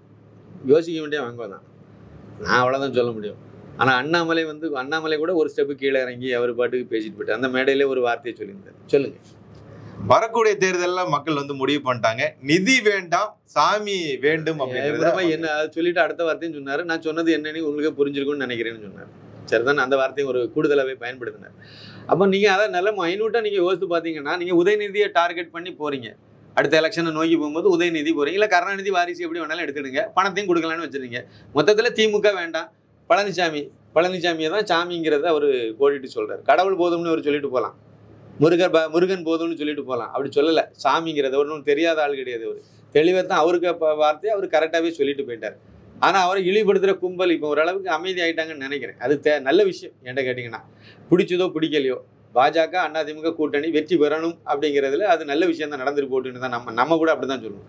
யோசிக்க வேண்டிய வாங்க தான். நான் அவ்வளோதான் சொல்ல முடியும். ஆனால் அண்ணாமலை கூட ஒரு ஸ்டெப்பு கீழே இறங்கி அவர் பாட்டுக்கு பேசிட்டு போயிட்டார். அந்த மேடையிலே ஒரு வார்த்தையை சொல்லியிருந்தார். சொல்லுங்க. வரக்கூடிய தேர்தலில் மக்கள் முடிவு பண்ணிட்டாங்க, நிதி வேண்டாம் சாமி வேண்டும் அப்படின்னு என்ன சொல்லிட்டு அடுத்த வார்த்தையும் சொன்னார். நான் சொன்னது என்னன்னு உங்களுக்கு புரிஞ்சிருக்கும்னு நினைக்கிறேன்னு சொன்னார். சரிதான், அந்த வார்த்தையை ஒரு கூடுதலாகவே பயன்படுத்தினார். அப்போ நீங்கள் அதை நல்ல மைனூட்டாக நீங்கள் யோசித்து பார்த்தீங்கன்னா நீங்கள் உதயநிதியை டார்கெட் பண்ணி போகிறீங்க. அடுத்த எலெக்ஷனை நோக்கி போகும்போது உதயநிதி போகிறீங்க, இல்லை கருணாநிதி வாரிசு எப்படி வேணாலும் எடுத்துடுங்க, பணத்தையும் கொடுக்கலான்னு வச்சுருங்க. மொத்தத்தில் திமுக வேண்டாம், பழனிசாமியை தான் சாமிங்கிறத அவர் கோடிட்டு சொல்கிறார். கடவுள் போதும்னு அவர் சொல்லிட்டு போகலாம், முருகன் போதும்னு சொல்லிட்டு போகலாம். அப்படி சொல்லலை. சாமிங்கிறத ஒன்றும் தெரியாத ஆள் கிடையாது. அவர் தெளிவாக தான் அவருக்கு வார்த்தையை அவர் கரெக்டாகவே சொல்லிட்டு போயிட்டார். ஆனால் அவரை இழிவுபடுத்துகிற கும்பல் இப்போ ஓரளவுக்கு அமைதி ஆகிட்டாங்கன்னு நினைக்கிறேன். அது நல்ல விஷயம். என்கிட்ட கேட்டிங்கன்னா பிடிச்சதோ பிடிக்கலையோ பாஜக அதிமுக கூட்டணி வெற்றி பெறணும் அப்படிங்கிறதுல அது நல்ல விஷயம் தான் நடந்துட்டு போட்டுன்னு தான் நம்ம கூட அப்படி தான் சொல்லுவோம்.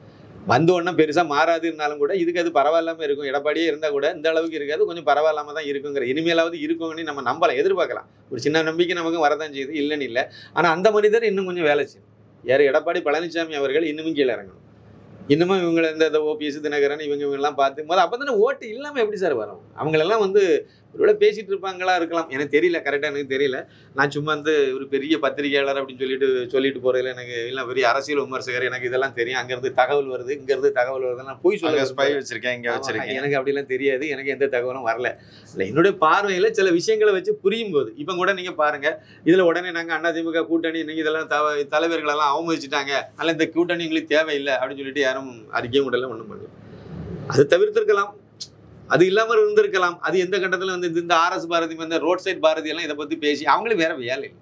வந்து ஒன்றும் பெருசாக மாறாது இருந்தாலும் கூட இதுக்கு அது பரவாயில்லாமல் இருக்கும். எடப்பாடியே இருந்தால் கூட இந்த அளவுக்கு இருக்காது, கொஞ்சம் பரவாயில்லாமல் தான் இருக்குங்கிற இனிமேலாவது இருக்குங்கன்னு நம்ம நம்பலாம், எதிர்பார்க்கலாம். ஒரு சின்ன நம்பிக்கை நமக்கு வரதான் செய்யுது, இல்லைன்னு இல்லை. ஆனால் அந்த மனிதர் இன்னும் கொஞ்சம் வேலை செய்யும். யார்? எடப்பாடி பழனிசாமி அவர்கள் இன்னமும் கீழே இறங்கணும். இன்னமும் இவங்களை இந்த OPS தினகரன் இவங்கெல்லாம் பார்த்து அப்போ தானே ஓட்டு இல்லாமல் எப்படி சார் வரும்? அவங்களெல்லாம் ஒருவேளை பேசிகிட்டு இருப்பாங்களா இருக்கலாம், எனக்கு தெரியல, கரெக்டாக எனக்கு தெரியல. நான் சும்மா ஒரு பெரிய பத்திரிகையாளர் அப்படின்னு சொல்லிட்டு போகிறதுல எனக்கு இல்லை, பெரிய அரசியல் விமர்சகர், எனக்கு இதெல்லாம் தெரியும், அங்கேருந்து தகவல் வருது, இங்கேருந்து தகவல் வருது, நான் போய் சொல்ல ஸ்பை வச்சிருக்கேன், இங்கே வச்சிருக்கேன், எனக்கு அப்படிலாம் தெரியாது, எனக்கு எந்த தகவலும் வரல. இல்லை, என்னுடைய பார்வையில் சில விஷயங்களை வச்சு புரியும் போது இப்போ கூட நீங்கள் பாருங்கள், இதில் உடனே நாங்கள் அதிமுக கூட்டணி இன்னைக்கு இதெல்லாம் தலைவர்களெல்லாம் அவமதிச்சுட்டாங்க, அதனால் இந்த கூட்டணி எங்களுக்கு தேவையில்லை அப்படின்னு சொல்லிட்டு யாரும் அறிக்கையும் விடல, ஒன்றும் பண்ணல. அது தவிர்த்திருக்கலாம், அது இல்லாமல் இருந்திருக்கலாம். அது எந்த கட்டத்தில் இந்த RS Bharathi road side Bharathi எல்லாம் இதை பற்றி பேசி அவங்களுக்கு வேற வேலை இல்லை,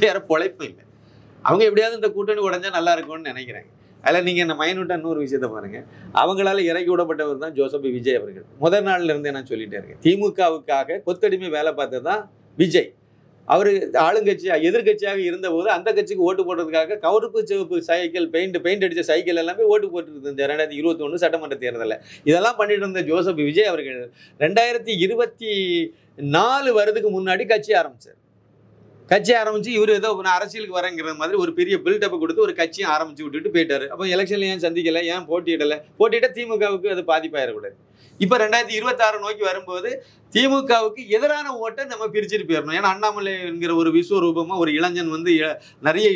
வேற பொழைப்பும் இல்லை. அவங்க எப்படியாவது இந்த கூட்டணி உடஞ்சா நல்லா இருக்கும்னு நினைக்கிறாங்க. அதில் நீங்கள் என்ன மைனூட்டாக இன்னொரு விஷயத்த பாருங்கள். அவங்களால இறக்கி விடப்பட்டவர் தான் ஜோசப் விஜய் அவர்கள். முதல் நாள்ல இருந்தே நான் சொல்லிட்டே இருக்கேன், திமுகவுக்காக கொத்தடிமை வேலை பார்த்தது தான் விஜய். அவர் ஆளுங்கட்சியாக எதிர்கட்சியாக இருந்தபோது அந்த கட்சிக்கு ஓட்டு போடுறதுக்காக கருப்பு சிவப்பு சைக்கிள் பெயிண்ட் அடித்த சைக்கிள் எல்லாமே ஓட்டு போட்டுருக்கு இந்த 2021 சட்டமன்ற தேர்தலில். இதெல்லாம் பண்ணிட்டு இருந்த ஜோசப் விஜய் அவர்கள் 2024 வருதுக்கு முன்னாடி கட்சி ஆரம்பித்தார். கட்சி ஆரம்பிச்சு இவர் ஏதோ நான் அரசியலுக்கு வரேங்கிற மாதிரி ஒரு பெரிய பில்டப் கொடுத்து ஒரு கட்சியை ஆரம்பிச்சு விட்டுட்டு போயிட்டாரு. அப்போ எலெக்ஷன்ல ஏன் சந்திக்கல, ஏன் போட்டியிட்ட திமுகவுக்கு அது பாதிப்பாயிடக்கூடாது. இப்போ 2026 நோக்கி வரும்போது திமுகவுக்கு எதிரான ஓட்டை நம்ம பிரிச்சுட்டு போயிடணும். ஏன்னா அண்ணாமலை என்கிற ஒரு விஸ்வரூபமா ஒரு இளைஞன் வந்து நிறைய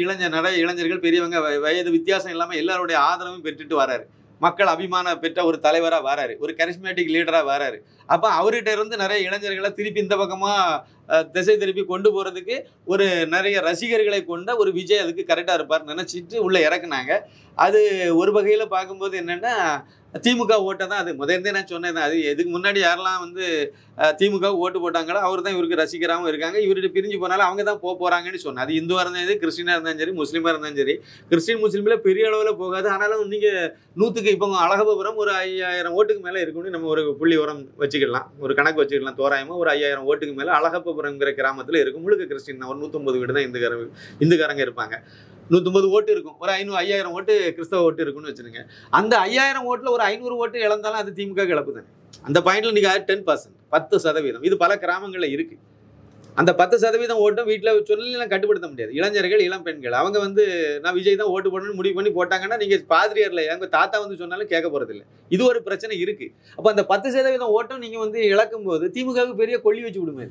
இளைஞர்கள் பெரியவங்க வயது வித்தியாசம் இல்லாமல் எல்லாருடைய ஆதரவும் பெற்றுட்டு வராரு. மக்கள் அபிமானம் பெற்ற ஒரு தலைவராக வராரு, ஒரு கரிஸ்மேட்டிக் லீடராக வராரு. அப்போ அவர்கிட்ட இருந்து நிறைய இளைஞர்களை திருப்பி இந்த பக்கமாக திசை திருப்பி கொண்டு போகிறதுக்கு ஒரு நிறைய ரசிகர்களை கொண்ட ஒரு விஜய் அதுக்கு கரெக்டாக இருப்பார் நினச்சிட்டு உள்ளே இறக்குனாங்க. அது ஒரு வகையில் பார்க்கும்போது என்னென்னா திமுக ஓட்டை தான் அது முதல்ல நான் சொன்னேன். அது இதுக்கு முன்னாடி யாரெல்லாம் வந்து திமுக ஓட்டு போட்டாங்களோ அவர் தான் இவருக்கு ரசிகராகவும் இருக்காங்க. இவர்கிட்ட பிரிஞ்சு போனாலும் அவங்க தான் போகிறாங்கன்னு சொன்னேன். அது இந்துவாக இருந்தாலும் சரி, கிறிஸ்டினாக இருந்தாலும் சரி, முஸ்லீமாக இருந்தாலும் சரி. கிறிஸ்டின் முஸ்லீமில் பெரிய அளவில் போகாது. ஆனாலும் நீங்கள் 100க்கு இப்போ அழகபுரம் ஒரு 5000 ஓட்டுக்கு மேலே இருக்குன்னு நம்ம ஒரு புள்ளி உரம் வச்சுக்கலாம், ஒரு கணக்கு வச்சுக்கலாம். தோராயமாக ஒரு 5000 ஓட்டுக்கு மேலே அழகபுரம்ங்கிற கிராமத்தில் இருக்கும். முழுக்க கிறிஸ்டின் தான். ஒரு 150 வீடு தான் இந்துக்காரங்க இருப்பாங்க. 150 ஓட்டு இருக்கும். ஒரு 5000 ஓட்டு கிறிஸ்தவ ஓட்டு இருக்குன்னு வச்சுருங்க. அந்த 5000 ஓட்டில் ஒரு 500 ஓட்டு இழந்தாலும் அது திமுக இழப்பு தான். அந்த பாயிண்ட்ல நீங்கள் 10%, 10%. இது பல கிராமங்களில் இருக்குது. அந்த 10% ஓட்டும் வீட்டில் சொல்லலாம் கட்டுப்படுத்த முடியாது. இளைஞர்கள், இளம் பெண்கள் அவங்க வந்து நான் விஜய் தான் ஓட்டு போடணும்னு முடிவு பண்ணி போட்டாங்கன்னா நீங்கள் பாதிரியாரில் எங்கள் தாத்தா வந்து சொன்னாலும் கேட்க போகிறதில்ல. இது ஒரு பிரச்சனை இருக்குது. அப்போ அந்த 10% ஓட்டம் நீங்கள் வந்து இழக்கும் போது திமுகவுக்கு பெரிய கொள்ளி வச்சு விடுமே.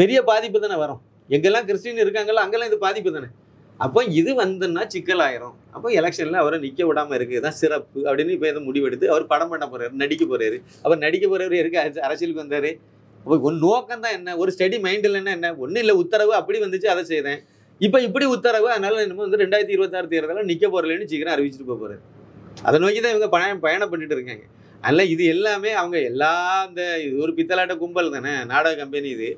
பெரிய பாதிப்பு தானே வரும். எங்கெல்லாம் கிறிஸ்டின் இருக்காங்களோ அங்கெல்லாம் இது பாதிப்பு தானே. அப்போ இது வந்துன்னா சிக்கலாயிரும். அப்போ எலெக்ஷனில் அவரை நிற்க விடாமல் இருக்குது தான் சிறப்பு அப்படின்னு இப்போ எதை முடிவெடுத்து அவர் படம் பண்ண போகிறாரு, நடிக்க போகிறாரு. அவர் நடிக்க போகிறவர் இருக்கு அரசியலுக்கு வந்தார். அப்போ ஒரு நோக்கம் தான் என்ன, ஒரு ஸ்டடி மைண்டில் என்ன ஒன்றும் இல்லை, உத்தரவு அப்படி வந்துச்சு அதை செய்தேன், இப்போ இப்படி உத்தரவு, அதனால நம்ம வந்து 2026 தேர்தலில் நிற்க போகிறலன்னு சீக்கிரம் அறிவிச்சிட்டு போகிறாரு. அதை நோக்கி தான் இவங்க பயணம் பண்ணிட்டு இருக்காங்க. அதனால் இது எல்லாமே அவங்க எல்லா இந்த இது ஒரு பித்தலாட்ட கும்பல் தானே, நாடக கம்பெனி இது.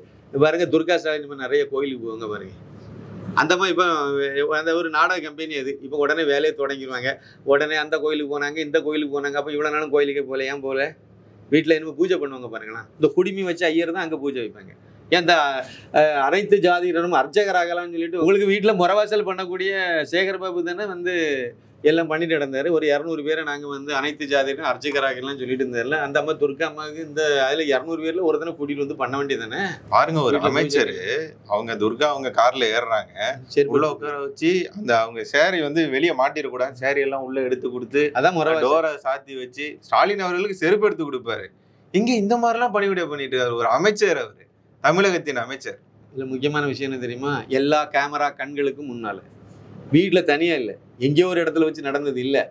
பாருங்க துர்கா ஸ்டாலின் நிறைய கோயிலுக்கு போவாங்க பாருங்க. அந்த மாதிரி இப்போ அந்த ஒரு நாடக கம்பெனி அது. இப்போ உடனே வேலையை தொடங்கிடுவாங்க. உடனே அந்த கோயிலுக்கு போனாங்க, இந்த கோயிலுக்கு போனாங்க. அப்போ இவ்வளோ நாளும் கோயிலுக்கே போகல, ஏன் போகல? வீட்டில் என்னமோ பூஜை பண்ணுவாங்க பாருங்களேன். இந்த குடிமி வச்சு ஐயர் தான் அங்கே பூஜை வைப்பாங்க. ஏன் இந்த அனைத்து ஜாதியினரும் அர்ச்சகராகலாம்னு சொல்லிட்டு உங்களுக்கு வீட்டில் முறவாசல் பண்ணக்கூடிய சேகர்பாபு தானே வந்து எல்லாம் பண்ணிட்டு நடந்தாரு. ஒரு 200 பேரை நாங்கள் வந்து அனைத்து ஜாதியினரும் அர்ச்சகராகலாம் சொல்லிட்டு இருந்தார்ல. அந்த அம்மா துர்கா அம்மாவுக்கு இந்த அதில் 200 பேரில் ஒருத்தனை கூட்டிகிட்டு வந்து பண்ண வேண்டியது தானே. பாருங்க, ஒரு அமைச்சர் அவங்க துர்கா அவங்க கார்ல ஏறுறாங்க, சரி உள்ள உட்கார வச்சு அந்த அவங்க சேரி வந்து வெளியே மாட்டிடக்கூடாது, சேரி எல்லாம் உள்ள எடுத்து கொடுத்து அதான் டோரை சாத்தி வச்சு ஸ்டாலின் அவர்களுக்கு செருப்பு எடுத்து கொடுப்பாரு. இங்க இந்த மாதிரிலாம் பணிவிடை பண்ணிட்டு இருக்காரு ஒரு அமைச்சர். அவர் தமிழகத்தின் அமைச்சர். இதில் முக்கியமான விஷயம் என்ன தெரியுமா? எல்லா கேமரா கண்களுக்கும் முன்னால வீட்டில் தனியாக இல்லை, எங்கேயோ ஒரு இடத்துல வச்சு நடந்தது இல்லை.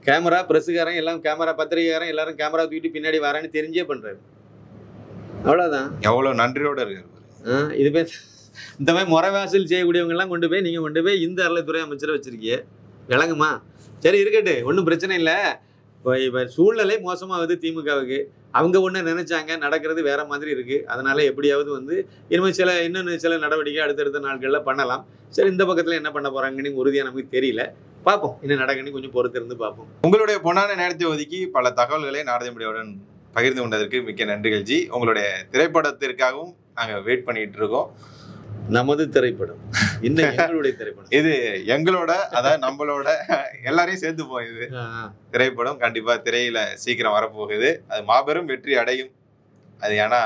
கேமரா பிரஸுக்காரன் எல்லாம் கேமரா, பத்திரிகைக்காரன் எல்லாரும் கேமரா தூக்கிட்டு பின்னாடி வரான்னு தெரிஞ்சே பண்ணுறாரு. அவ்வளோதான். எவ்வளோ நன்றியோட இருக்காரு. இது பேர் இந்த மாதிரி முறைவாசல் செய்யக்கூடியவங்கெல்லாம் கொண்டு போய் நீங்கள் கொண்டு போய் இந்த அறநிலைத்துறை அமைச்சரை வச்சுருக்கீங்க. விளங்குமா? சரி இருக்கட்டு, ஒன்றும் பிரச்சனை இல்லை. இப்போ சூழ்நிலை மோசமாகுது திமுகவுக்கு. அவங்க ஒன்று நினைச்சாங்க, நடக்கிறது வேற மாதிரி இருக்கு. அதனால எப்படியாவது வந்து இனிமேல் இன்னும் சில நடவடிக்கை அடுத்தடுத்த நாட்களில் பண்ணலாம். சரி, இந்த பக்கத்தில் என்ன பண்ண போறாங்கன்னு உறுதியாக நமக்கு தெரியல. பார்ப்போம் என்ன நடக்குன்னு, கொஞ்சம் பொறுத்திருந்து பார்ப்போம். உங்களுடைய பொன்னான நேரத்தை ஒதுக்கி பல தகவல்களை நாரத மீடியாவுடன் பகிர்ந்து கொண்டதற்கு மிக்க நன்றிகள் ஜி. உங்களுடைய திரைப்படத்திற்காகவும் நாங்கள் வெயிட் பண்ணிட்டு இருக்கோம். நமது திரைப்படம், இன்னும் எங்களுடைய திரைப்படம், இது எங்களோட, அதாவது நம்மளோட எல்லாரையும் சேர்த்து போகுது திரைப்படம். கண்டிப்பா திரையில சீக்கிரம் வரப்போகுது. அது மாபெரும் வெற்றி அடையும். அது ஏன்னா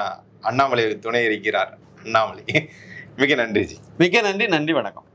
அண்ணாமலை துணை இருக்கிறார். அண்ணாமலை. மிக நன்றி ஜி. மிக நன்றி. நன்றி, வணக்கம்.